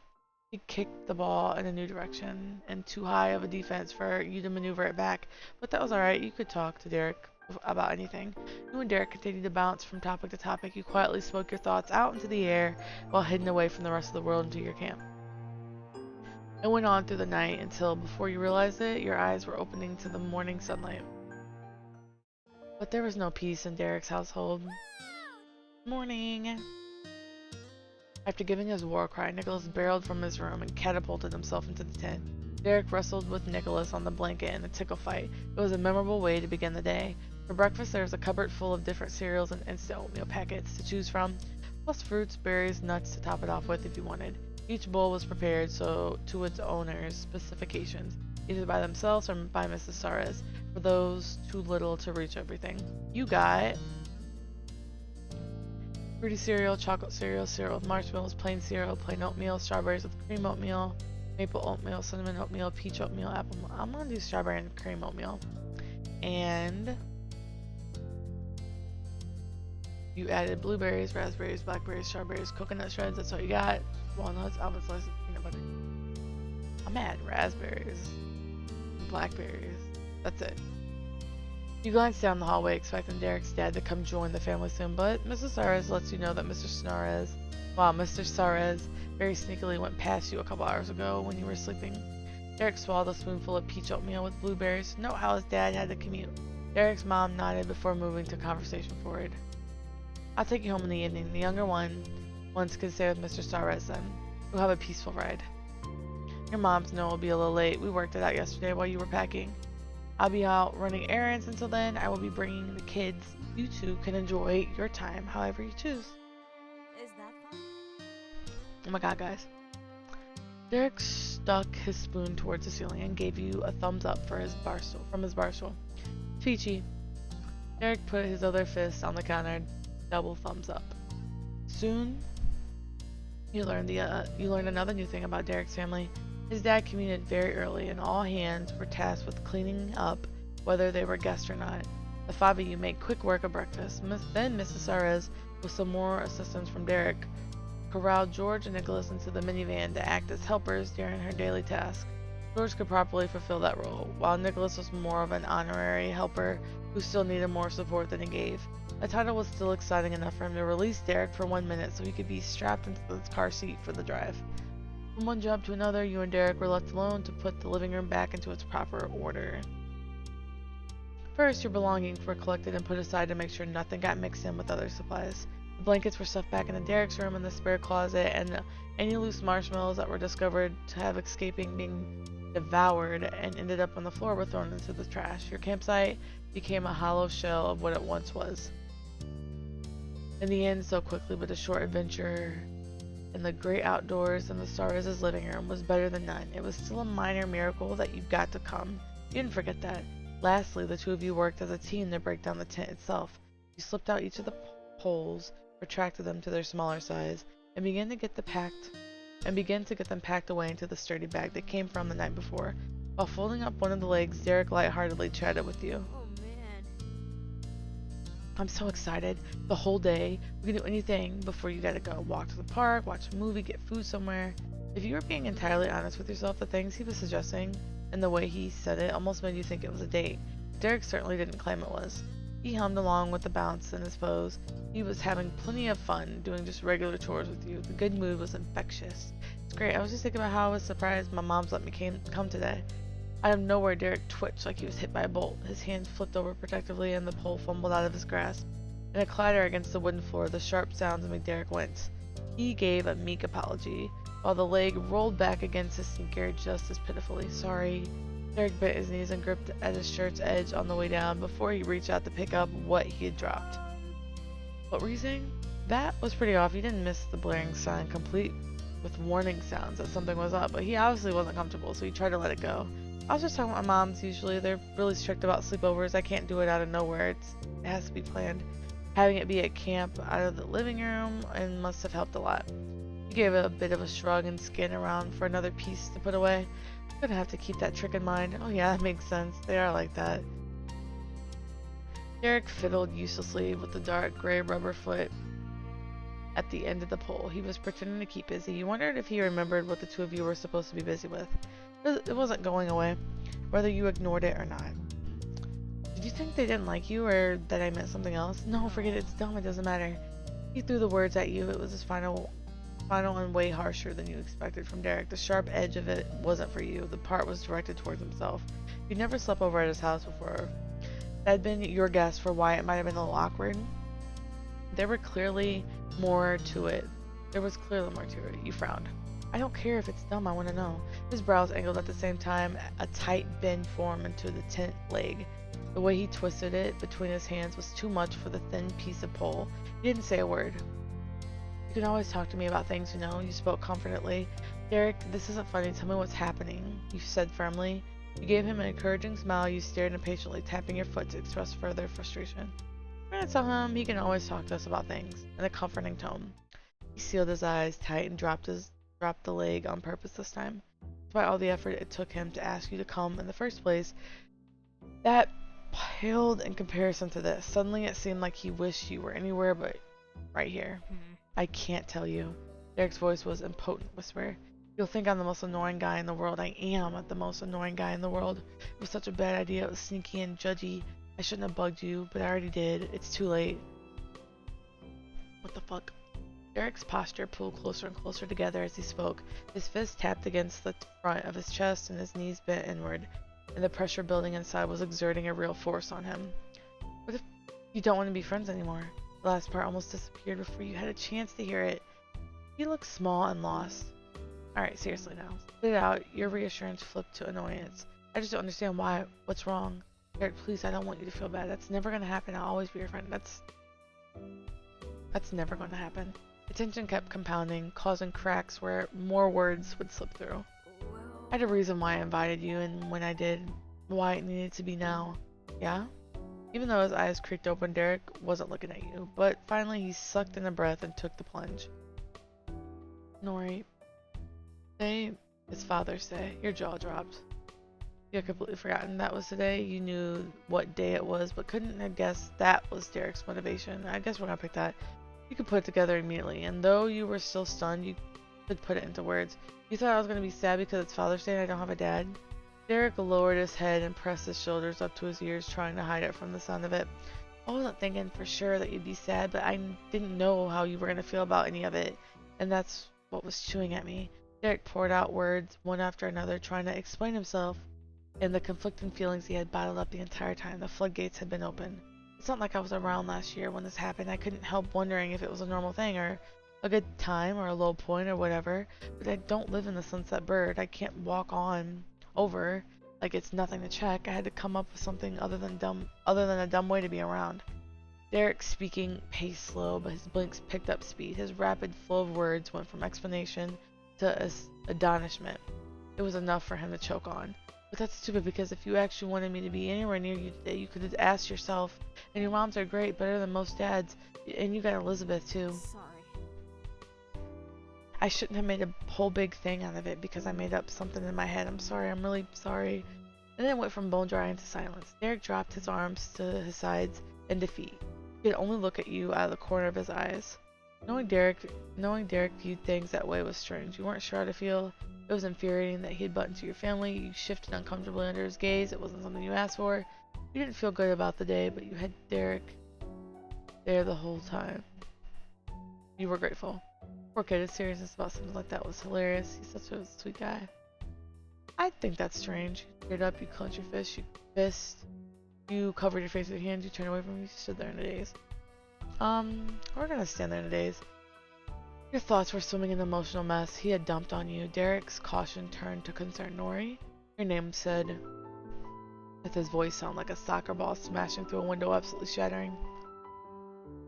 He kicked the ball in a new direction, and too high of a defense for you to maneuver it back, but that was alright. You could talk to Derek about anything. You and Derek continued to bounce from topic to topic. You quietly spoke your thoughts out into the air while hidden away from the rest of the world into your camp. It went on through the night until, before you realized it, your eyes were opening to the morning sunlight. But there was no peace in Derek's household. Morning. After giving his war cry, Nicholas barreled from his room and catapulted himself into the tent. Derek wrestled with Nicholas on the blanket in a tickle fight. It was a memorable way to begin the day. For breakfast, there was a cupboard full of different cereals and instant oatmeal packets to choose from, plus fruits, berries, nuts to top it off with if you wanted. Each bowl was prepared to its owner's specifications, either by themselves or by Mrs. Suarez, for those too little to reach everything. You got fruity cereal, chocolate cereal, cereal with marshmallows, plain cereal, plain oatmeal, strawberries with cream oatmeal, maple oatmeal, cinnamon oatmeal, peach oatmeal, apple. I'm gonna do strawberry and cream oatmeal. And you added blueberries, raspberries, blackberries, strawberries, coconut shreds. That's all you got. Walnuts, almond slices, peanut butter. I'm gonna add raspberries, blackberries. That's it. You glance down the hallway, expecting Derek's dad to come join the family soon, but Mrs. Suarez lets you know that Mr. Suarez very sneakily went past you a couple hours ago when you were sleeping. Derek swallowed a spoonful of peach oatmeal with blueberries to know how his dad had to commute. Derek's mom nodded before moving to conversation forward. I'll take you home in the evening. The younger ones can stay with Mr. Suarez then. We'll have a peaceful ride. Your moms know we'll be a little late. We worked it out yesterday while you were packing. I'll be out running errands until then. I will be bringing the kids. You two can enjoy your time however you choose. Is that fun? Oh my god, guys. Derek stuck his spoon towards the ceiling and gave you a thumbs up from his bar stool. Peachy. Derek put his other fist on the counter, double thumbs up. Soon, you learned another new thing about Derek's family. His dad commuted very early, and all hands were tasked with cleaning up, whether they were guests or not. The 5 of you made quick work of breakfast. Then Mrs. Suarez, with some more assistance from Derek, corralled George and Nicholas into the minivan to act as helpers during her daily task. George could properly fulfill that role, while Nicholas was more of an honorary helper who still needed more support than he gave. The title was still exciting enough for him to release Derek for 1 minute so he could be strapped into the car seat for the drive. From one job to another, you and Derek were left alone to put the living room back into its proper order. First, your belongings were collected and put aside to make sure nothing got mixed in with other supplies. The blankets were stuffed back into Derek's room in the spare closet, and any loose marshmallows that were discovered to have escaping being devoured and ended up on the floor were thrown into the trash. Your campsite became a hollow shell of what it once was. In the end, so quickly, but a short adventure in the great outdoors and the Suarez's living room was better than none. It was still a minor miracle that you got to come. You didn't forget that. Lastly, the two of you worked as a team to break down the tent itself. You slipped out each of the poles, retracted them to their smaller size, and began to get them packed away into the sturdy bag they came from the night before. While folding up one of the legs, Derek lightheartedly chatted with you. Oh man. I'm so excited. The whole day. We can do anything before you gotta go. Walk to the park, watch a movie, get food somewhere. If you were being entirely honest with yourself, the things he was suggesting and the way he said it almost made you think it was a date. Derek certainly didn't claim it was. He hummed along with the bounce in his pose. He was having plenty of fun doing just regular chores with you. The good mood was infectious. It's great. I was just thinking about how I was surprised my mom's let me come today. Out of nowhere, Derek twitched like he was hit by a bolt. His hand flipped over protectively and the pole fumbled out of his grasp. In a clatter against the wooden floor, the sharp sounds made Derek wince. He gave a meek apology, while the leg rolled back against his sneaker just as pitifully. Sorry. Derek bent his knees and gripped at his shirt's edge on the way down before he reached out to pick up what he had dropped. What were you saying? That was pretty off. He didn't miss the blaring sign complete with warning sounds that something was up, but he obviously wasn't comfortable, so he tried to let it go. I was just talking with my moms usually. They're really strict about sleepovers. I can't do it out of nowhere. It has to be planned. Having it be at camp out of the living room and must have helped a lot. He gave a bit of a shrug and scanned around for another piece to put away. I'm gonna have to keep that trick in mind. Oh yeah, that makes sense. They are like that. Derek fiddled uselessly with the dark gray rubber foot at the end of the pole. He was pretending to keep busy. You wondered if he remembered what the two of you were supposed to be busy with. It wasn't going away, whether you ignored it or not. Did you think they didn't like you, or that I meant something else? No, forget it. It's dumb. It doesn't matter. He threw the words at you. It was his final and way harsher than you expected from Derek. The sharp edge of it wasn't for you. The part was directed towards himself. You'd never slept over at his house before. That had been your guess for why it might have been a little awkward. There was clearly more to it. You frowned. I don't care if it's dumb, I want to know. His brows angled at the same time, a tight bend formed into the tent leg. The way he twisted it between his hands was too much for the thin piece of pole. He didn't say a word. You can always talk to me about things, you know. You spoke confidently. Derek, this isn't funny. Tell me what's happening, you said firmly. You gave him an encouraging smile. You stared impatiently, tapping your foot to express further frustration. I'm gonna tell him he can always talk to us about things, in a comforting tone. He sealed his eyes tight and dropped the leg on purpose this time. Despite all the effort it took him to ask you to come in the first place, that paled in comparison to this. Suddenly it seemed like he wished you were anywhere but right here. I can't tell you. Derek's voice was an impotent whisper. You'll think I'm the most annoying guy in the world. I am the most annoying guy in the world. It was such a bad idea. It was sneaky and judgy. I shouldn't have bugged you, but I already did. It's too late. What the fuck? Derek's posture pulled closer and closer together as he spoke. His fist tapped against the front of his chest and his knees bent inward, and the pressure building inside was exerting a real force on him. What if you don't want to be friends anymore? The last part almost disappeared before you had a chance to hear it. He looked small and lost. Alright, seriously now. Spit it out. Your reassurance flipped to annoyance. I just don't understand why. What's wrong? Derek, please, I don't want you to feel bad. That's never gonna happen. I'll always be your friend. That's never gonna happen. The tension kept compounding, causing cracks where more words would slip through. I had a reason why I invited you, and when I did, why it needed to be now. Yeah? Even though his eyes creaked open, Derek wasn't looking at you, but finally he sucked in a breath and took the plunge. Nori, today is Father's Day. Your jaw dropped. You had completely forgotten that was today. You knew what day it was, but couldn't have guessed that was Derek's motivation. I guess we're gonna pick that. You could put it together immediately, and though you were still stunned, you could put it into words. You thought I was gonna be sad because it's Father's Day and I don't have a dad? Derek lowered his head and pressed his shoulders up to his ears, trying to hide it from the sound of it. I wasn't thinking for sure that you'd be sad, but I didn't know how you were gonna feel about any of it, and that's what was chewing at me. Derek poured out words, one after another, trying to explain himself and the conflicting feelings he had bottled up the entire time. The floodgates had been opened. It's not like I was around last year when this happened. I couldn't help wondering if it was a normal thing or a good time or a low point or whatever. But I don't live in the Sunset Bird. I can't walk on over like it's nothing to check. I had to come up with something other than a dumb way to be around. Derek speaking paced slow, but his blinks picked up speed. His rapid flow of words went from explanation to astonishment. It was enough for him to choke on. But that's stupid, because if you actually wanted me to be anywhere near you today, you could have asked yourself. And your moms are great, better than most dads. And you got Elizabeth, too. Sorry. I shouldn't have made a whole big thing out of it because I made up something in my head. I'm sorry. I'm really sorry. And then it went from bone dry into silence. Derek dropped his arms to his sides in defeat. He could only look at you out of the corner of his eyes. Knowing Derek viewed things that way was strange. You weren't sure how to feel. It was infuriating that he had butt into your family. You shifted uncomfortably under his gaze. It wasn't something you asked for. You didn't feel good about the day, but you had Derek there the whole time. You were grateful. Poor kid, his seriousness about something like that was hilarious. He's such a sweet guy. I think that's strange. You teared up, you clenched your fist, you covered your face with your hands, you turned away from me, you stood there in a daze. We're gonna stand there in a daze. Your thoughts were swimming in the emotional mess he had dumped on you. Derek's caution turned to concern. Nori, your name said, with his voice sound like a soccer ball smashing through a window, absolutely shattering.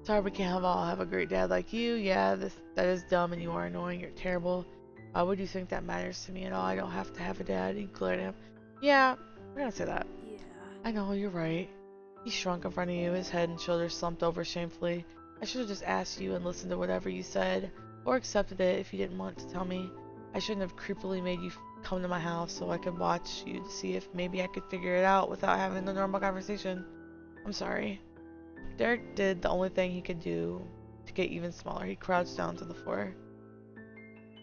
Sorry we can't all have a great dad like you. Yeah, that is dumb and you are annoying. You're terrible. Why would you think that matters to me at all? I don't have to have a dad. He glared at him. Yeah, we're gonna say that. Yeah. I know, you're right. He shrunk in front of you, his head and shoulders slumped over shamefully. I should have just asked you and listened to whatever you said, or accepted it if you didn't want to tell me. I shouldn't have creepily made you come to my house so I could watch you to see if maybe I could figure it out without having the normal conversation. I'm sorry. Derek did the only thing he could do to get even smaller. He crouched down to the floor.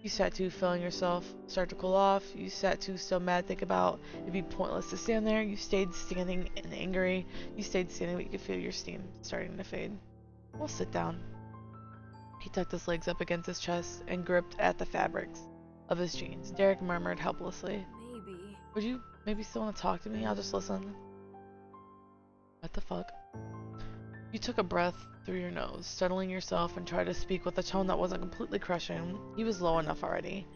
You sat too, feeling yourself start to cool off. You sat too, still mad, think about it'd be pointless to stand there. You stayed standing and angry. You stayed standing, but you could feel your steam starting to fade. We'll sit down. He tucked his legs up against his chest and gripped at the fabrics of his jeans. Derek murmured helplessly. Maybe. Would you maybe still want to talk to me? I'll just listen. What the fuck? You took a breath through your nose, settling yourself and tried to speak with a tone that wasn't completely crushing. He was low enough already.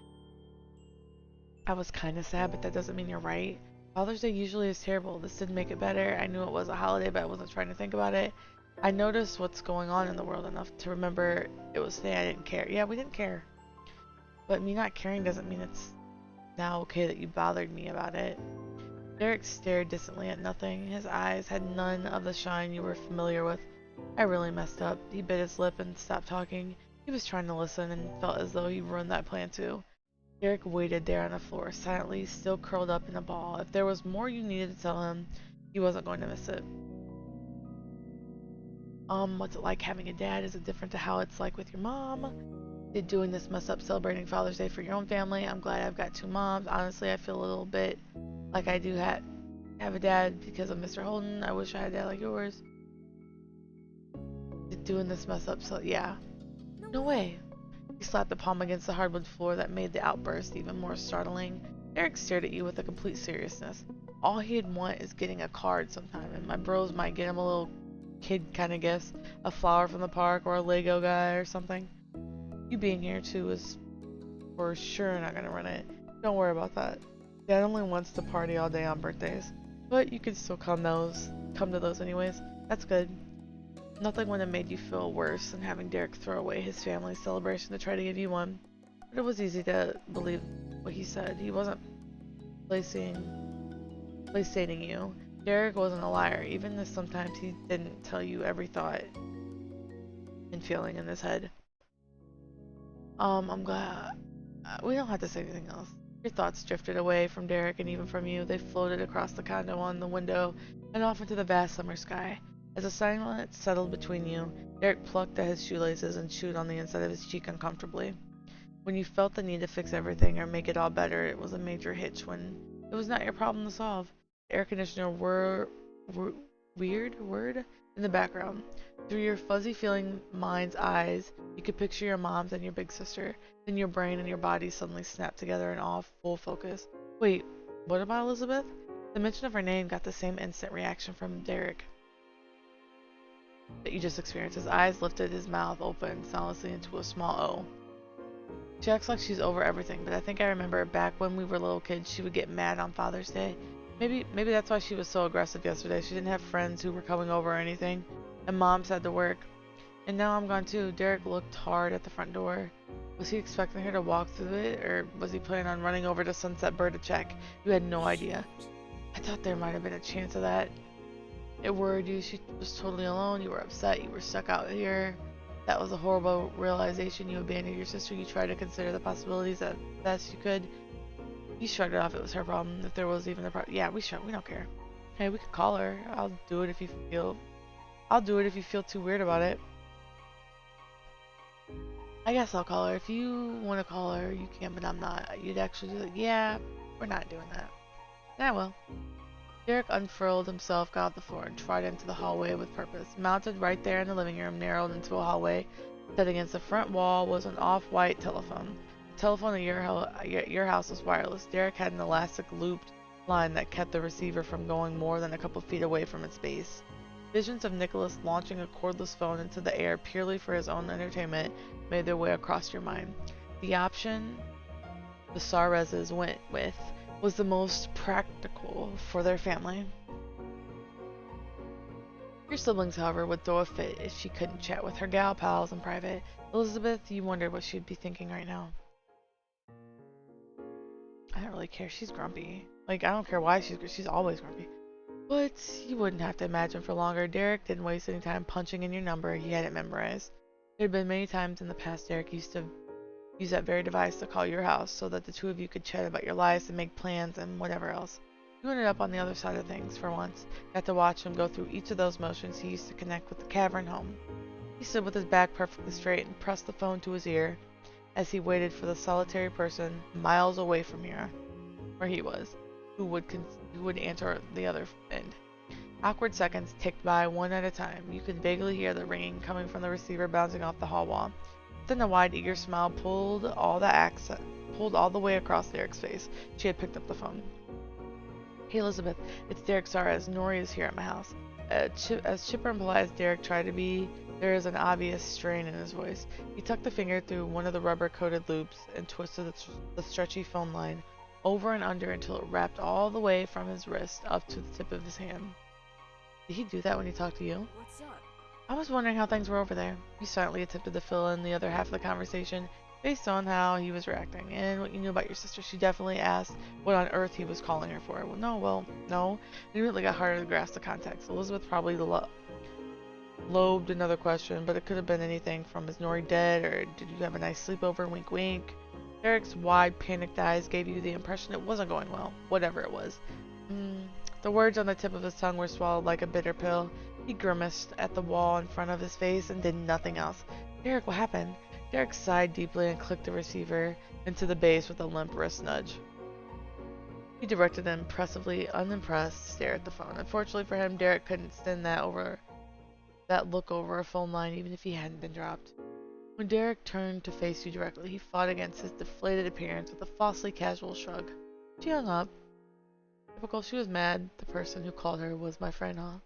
I was kinda sad, but that doesn't mean you're right. Father's Day usually is terrible. This didn't make it better. I knew it was a holiday, but I wasn't trying to think about it. I noticed what's going on in the world enough to remember it was today I didn't care. Yeah, we didn't care. But me not caring doesn't mean it's now okay that you bothered me about it. Derek stared distantly at nothing. His eyes had none of the shine you were familiar with. I really messed up. He bit his lip and stopped talking. He was trying to listen and felt as though he ruined that plan too. Derek waited there on the floor, silently, still curled up in a ball. If there was more you needed to tell him, he wasn't going to miss it. What's it like having a dad? Is it different to how it's like with your mom? Did doing this mess up celebrating Father's Day for your own family? I'm glad I've got two moms. Honestly, I feel a little bit like I do have a dad because of Mr. Holden. I wish I had a dad like yours. Did doing this mess up so yeah. No way. He slapped the palm against the hardwood floor that made the outburst even more startling. Eric stared at you with a complete seriousness. All he'd want is getting a card sometime, and my bros might get him a little kid kind of gift, a flower from the park or a Lego guy or something. You being here too is for sure not gonna run it. Don't worry about that. Dad only wants to party all day on birthdays, but you can still come to those anyways. That's good. Nothing would have made you feel worse than having Derek throw away his family's celebration to try to give you one. But it was easy to believe what he said. He wasn't placing you. Derek wasn't a liar, even if sometimes he didn't tell you every thought and feeling in his head. I'm glad. We don't have to say anything else. Your thoughts drifted away from Derek and even from you. They floated across the condo on the window and off into the vast summer sky. As a silence settled between you, Derek plucked at his shoelaces and chewed on the inside of his cheek uncomfortably. When you felt the need to fix everything or make it all better, it was a major hitch when it was not your problem to solve. The air conditioner weird word in the background. Through your fuzzy feeling mind's eyes, you could picture your moms and your big sister. Then your brain and your body suddenly snapped together in all full focus. Wait, what about Elizabeth? The mention of her name got the same instant reaction from Derek that you just experienced. His eyes lifted, his mouth opened soundlessly into a small O. She acts like she's over everything, but I think I remember back when we were little kids, she would get mad on Father's Day. Maybe that's why she was so aggressive yesterday. She didn't have friends who were coming over or anything, and Mom's had to work. And now I'm gone too. Derek looked hard at the front door. Was he expecting her to walk through it, or was he planning on running over to Sunset Bird to check? You had no idea. I thought there might have been a chance of that. It worried you. She was totally alone. You were upset. You were stuck out here. That was a horrible realization. You abandoned your sister. You tried to consider the possibilities as best you could. You shrugged it off. It was her problem. If there was even a problem. Yeah, we don't care. Hey, we could call her. I'll do it if you feel too weird about it. I guess I'll call her. If you want to call her, you can, but I'm not. You'd actually be like, yeah, we're not doing that. Yeah, well. Derek unfurled himself, got off the floor, and trotted into the hallway with purpose. Mounted right there in the living room, narrowed into a hallway, set against the front wall was an off-white telephone. The telephone at your house was wireless. Derek had an elastic looped line that kept the receiver from going more than a couple feet away from its base. Visions of Nicholas launching a cordless phone into the air purely for his own entertainment made their way across your mind. The option the Sarezes went with was the most practical for their family. Your siblings, however, would throw a fit if she couldn't chat with her gal pals in private. Elizabeth, you wondered what she'd be thinking right now. I don't really care. She's grumpy. Like, I don't care why she's always grumpy. But you wouldn't have to imagine for longer. Derek didn't waste any time punching in your number. He had it memorized. There had been many times in the past Derek used to use that very device to call your house so that the two of you could chat about your lives and make plans and whatever else. You ended up on the other side of things for once. Got to watch him go through each of those motions he used to connect with the cavern home. He stood with his back perfectly straight and pressed the phone to his ear as he waited for the solitary person miles away from here, where he was, who would answer the other end. Awkward seconds ticked by one at a time. You could vaguely hear the ringing coming from the receiver bouncing off the hall wall. Then a wide, eager smile pulled all the way across Derek's face. She had picked up the phone. Hey Elizabeth, it's Derek Sarez. Nori is here at my house. As chipper and polite as Derek tried to be, there is an obvious strain in his voice. He tucked a finger through one of the rubber-coated loops and twisted the stretchy phone line over and under until it wrapped all the way from his wrist up to the tip of his hand. Did he do that when he talked to you? What's up? I was wondering how things were over there. He silently attempted to fill in the other half of the conversation based on how he was reacting and what you knew about your sister. She definitely asked what on earth he was calling her for. No. It immediately got harder to grasp the context. Elizabeth probably lobed another question, but it could have been anything from is Nori dead or did you have a nice sleepover? Wink wink. Derek's wide, panicked eyes gave you the impression it wasn't going well, whatever it was. The words on the tip of his tongue were swallowed like a bitter pill. He grimaced at the wall in front of his face and did nothing else. Derek, what happened? Derek sighed deeply and clicked the receiver into the base with a limp wrist nudge. He directed an impressively unimpressed stare at the phone. Unfortunately for him, Derek couldn't stand that look over a phone line even if he hadn't been dropped. When Derek turned to face you directly, he fought against his deflated appearance with a falsely casual shrug. She hung up. Typical, she was mad the person who called her was my friend, huh?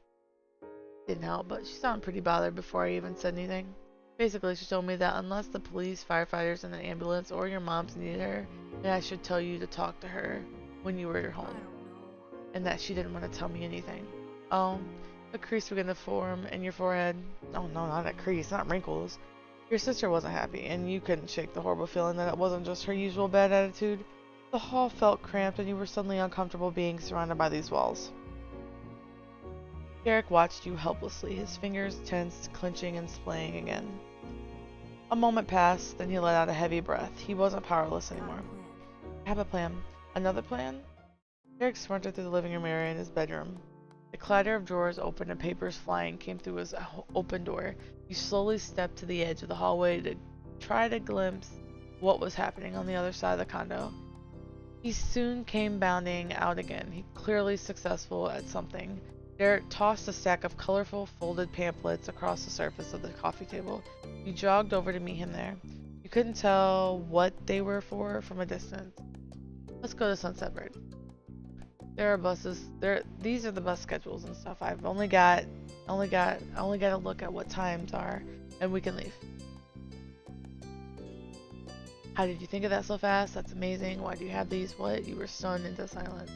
Didn't help, but she sounded pretty bothered before I even said anything. Basically, she told me that unless the police, firefighters, and an ambulance or your mom's needed her, then I should tell you to talk to her when you were at I home, don't know. and that she didn't want to tell me anything. Oh, a crease began to form in your forehead. Oh no, not a crease, not wrinkles. Your sister wasn't happy, and you couldn't shake the horrible feeling that it wasn't just her usual bad attitude. The hall felt cramped, and you were suddenly uncomfortable being surrounded by these walls. Derek watched you helplessly, his fingers tensed, clenching and splaying again. A moment passed, then he let out a heavy breath. He wasn't powerless anymore. I have a plan. Another plan? Derek sprinted through the living room area in his bedroom. The clatter of drawers opened and papers flying came through his open door. You slowly stepped to the edge of the hallway to try to glimpse what was happening on the other side of the condo. He soon came bounding out again, he clearly successful at something. Derek tossed a stack of colorful folded pamphlets across the surface of the coffee table. You jogged over to meet him there. You couldn't tell what they were for from a distance. Let's go to Sunset Bird. There are buses. These are the bus schedules and stuff. I've only got to look at what times are, and we can leave. How did you think of that so fast? That's amazing. Why do you have these? What? You were stunned into silence.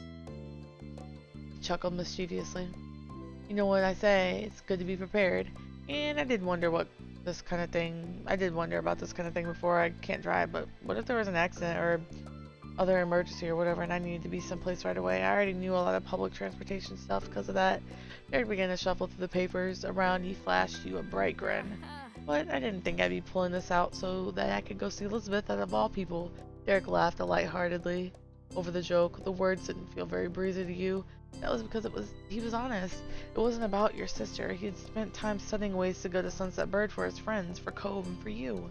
He chuckled mischievously. You know what I say? It's good to be prepared. And I did wonder about this kind of thing before. I can't drive, but what if there was an accident or other emergency or whatever and I needed to be someplace right away? I already knew a lot of public transportation stuff because of that. Derek began to shuffle through the papers around. He flashed you a bright grin. But I didn't think I'd be pulling this out so that I could go see Elizabeth out of all people. Derek laughed lightheartedly over the joke. The words didn't feel very breezy to you. That was because he was honest. It wasn't about your sister. He had spent time studying ways to go to Sunset Bird for his friends, for Cove, and for you.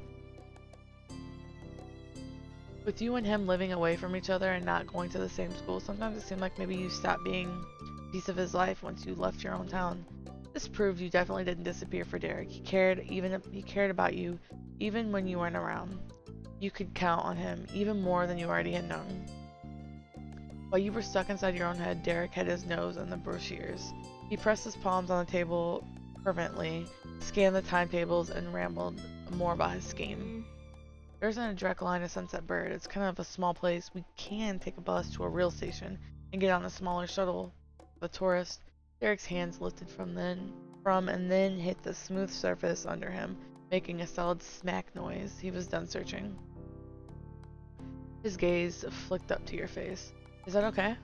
With you and him living away from each other and not going to the same school, sometimes it seemed like maybe you stopped being a piece of his life once you left your own town. This proved you definitely didn't disappear for Derek. He cared about you even when you weren't around. You could count on him even more than you already had known. While you were stuck inside your own head, Derek had his nose in the brochures. He pressed his palms on the table fervently, scanned the timetables, and rambled more about his scheme. There isn't a direct line to Sunset Bird. It's kind of a small place. We can take a bus to a real station and get on a smaller shuttle. The tourist. Derek's hands lifted from and then hit the smooth surface under him, making a solid smack noise. He was done searching. His gaze flicked up to your face. Is that okay?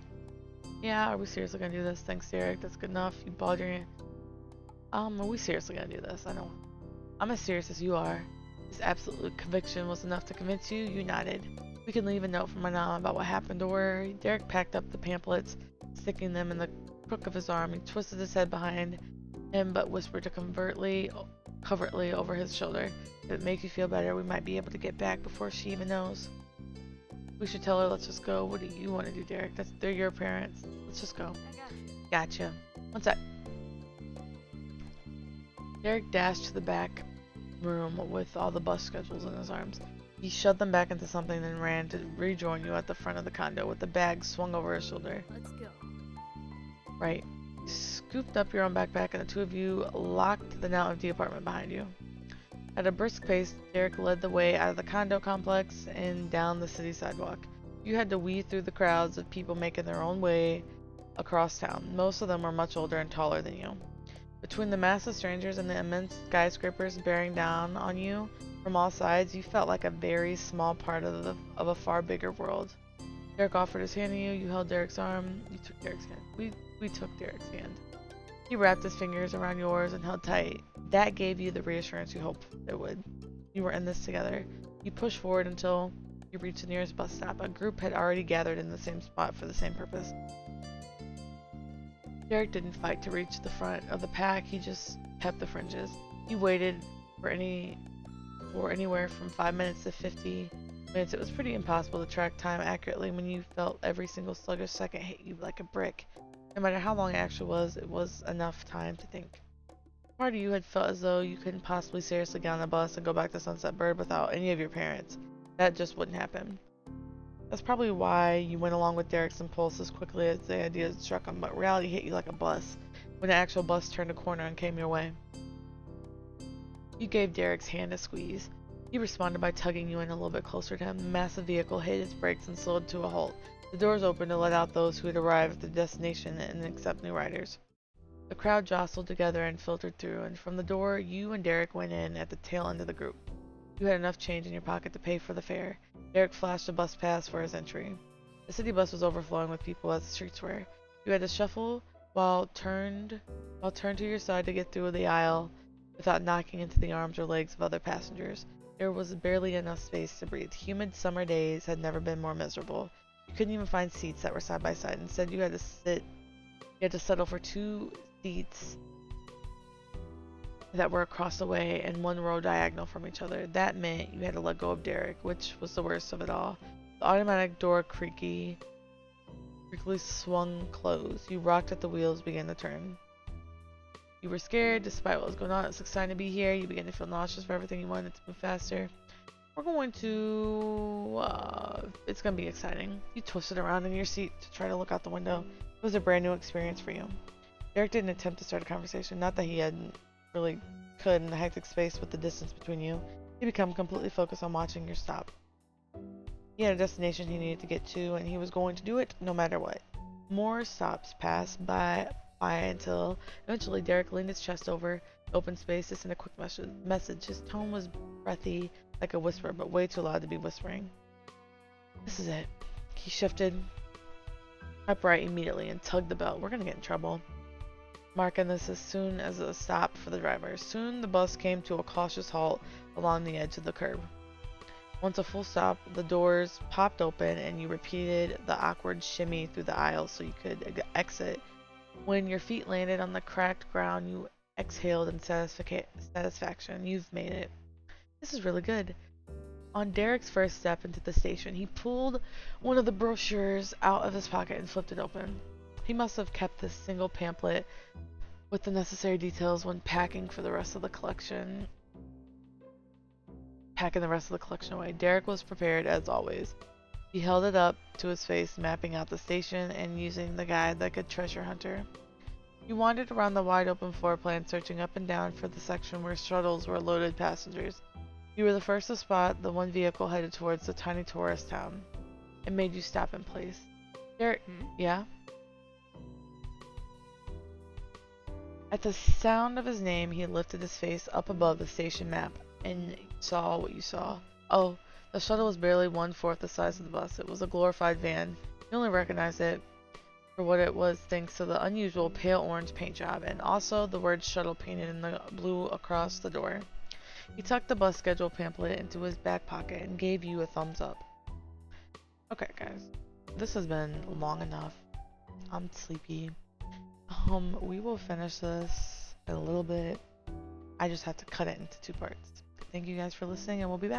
Yeah, are we seriously gonna do this? Thanks, Derek. That's good enough. You bawled your hand. Are we seriously gonna do this? I know. I'm as serious as you are. His absolute conviction was enough to convince you. You nodded. We can leave a note for my mom about what happened. Don't worry. Derek packed up the pamphlets, sticking them in the crook of his arm. He twisted his head behind him, but whispered covertly over his shoulder. If it makes you feel better, we might be able to get back before she even knows. We should tell her. Let's just go. What do you want to do, Derek? They're your parents. Let's just go. I got you. Gotcha. One sec. Derek dashed to the back room with all the bus schedules in his arms. He shoved them back into something, then ran to rejoin you at the front of the condo with the bag swung over his shoulder. Let's go. Right. You scooped up your own backpack, and the two of you locked the now empty apartment behind you. At a brisk pace, Derek led the way out of the condo complex and down the city sidewalk. You had to weave through the crowds of people making their own way across town. Most of them were much older and taller than you. Between the mass of strangers and the immense skyscrapers bearing down on you from all sides, you felt like a very small part of a far bigger world. Derek offered his hand to you. You held Derek's arm. You took Derek's hand. We took Derek's hand. He wrapped his fingers around yours and held tight. That gave you the reassurance you hoped it would. You were in this together. You pushed forward until you reached the nearest bus stop. A group had already gathered in the same spot for the same purpose. Derek didn't fight to reach the front of the pack. He just kept the fringes. He waited for anywhere from 5 minutes to 50 minutes. It was pretty impossible to track time accurately when you felt every single sluggish second hit you like a brick. No matter how long it actually was, it was enough time to think. Part of you had felt as though you couldn't possibly seriously get on the bus and go back to Sunset Bird without any of your parents. That just wouldn't happen. That's probably why you went along with Derek's impulse as quickly as the idea struck him, but reality hit you like a bus when the actual bus turned a corner and came your way. You gave Derek's hand a squeeze. He responded by tugging you in a little bit closer to him. The massive vehicle hit its brakes and slowed to a halt. The doors opened to let out those who had arrived at the destination and accept new riders. The crowd jostled together and filtered through, and from the door, you and Derek went in at the tail end of the group. You had enough change in your pocket to pay for the fare. Derek flashed a bus pass for his entry. The city bus was overflowing with people as the streets were. You had to shuffle while turned to your side to get through the aisle without knocking into the arms or legs of other passengers. There was barely enough space to breathe. Humid summer days had never been more miserable. You couldn't even find seats that were side by side. Instead, you had to settle for 2 seats that were across the way and 1 row diagonal from each other. That meant you had to let go of Derek, which was the worst of it all. The automatic door creakily swung closed. You rocked at the wheels, began to turn. You were scared, despite what was going on. It's exciting to be here. You began to feel nauseous for everything. You wanted to move faster. We're going to... it's going to be exciting. You twisted around in your seat to try to look out the window. It was a brand new experience for you. Derek didn't attempt to start a conversation. Not that he hadn't really could in the hectic space with the distance between you. He became completely focused on watching your stop. He had a destination he needed to get to, and he was going to do it no matter what. More stops passed by until eventually Derek leaned his chest over open space to send a quick message. His tone was breathy, like a whisper, but way too loud to be whispering. This is it. He shifted upright immediately and tugged the belt. We're gonna get in trouble. Marking this as soon as a stop for the driver. Soon the bus came to a cautious halt along the edge of the curb. Once a full stop, the doors popped open and you repeated the awkward shimmy through the aisle so you could exit. When your feet landed on the cracked ground, you exhaled in satisfaction. You've made it. This is really good. On Derek's first step into the station, he pulled one of the brochures out of his pocket and flipped it open. He must have kept this single pamphlet with the necessary details when packing the rest of the collection away. Derek was prepared as always. He held it up to his face, mapping out the station and using the guide like a treasure hunter. You wandered around the wide open floor plan, searching up and down for the section where shuttles were loaded passengers. You were the first to spot the one vehicle headed towards the tiny tourist town. It made you stop in place. Derek, yeah? At the sound of his name, he lifted his face up above the station map and saw what you saw. Oh, the shuttle was barely 1/4 the size of the bus. It was a glorified van. You only recognized it for what it was thanks to the unusual pale orange paint job and also the word shuttle painted in the blue across the door. He tucked the bus schedule pamphlet into his back pocket and gave you a thumbs up. Okay, guys. This has been long enough. I'm sleepy. We will finish this in a little bit. I just have to cut it into 2 parts. Thank you guys for listening, and we'll be back.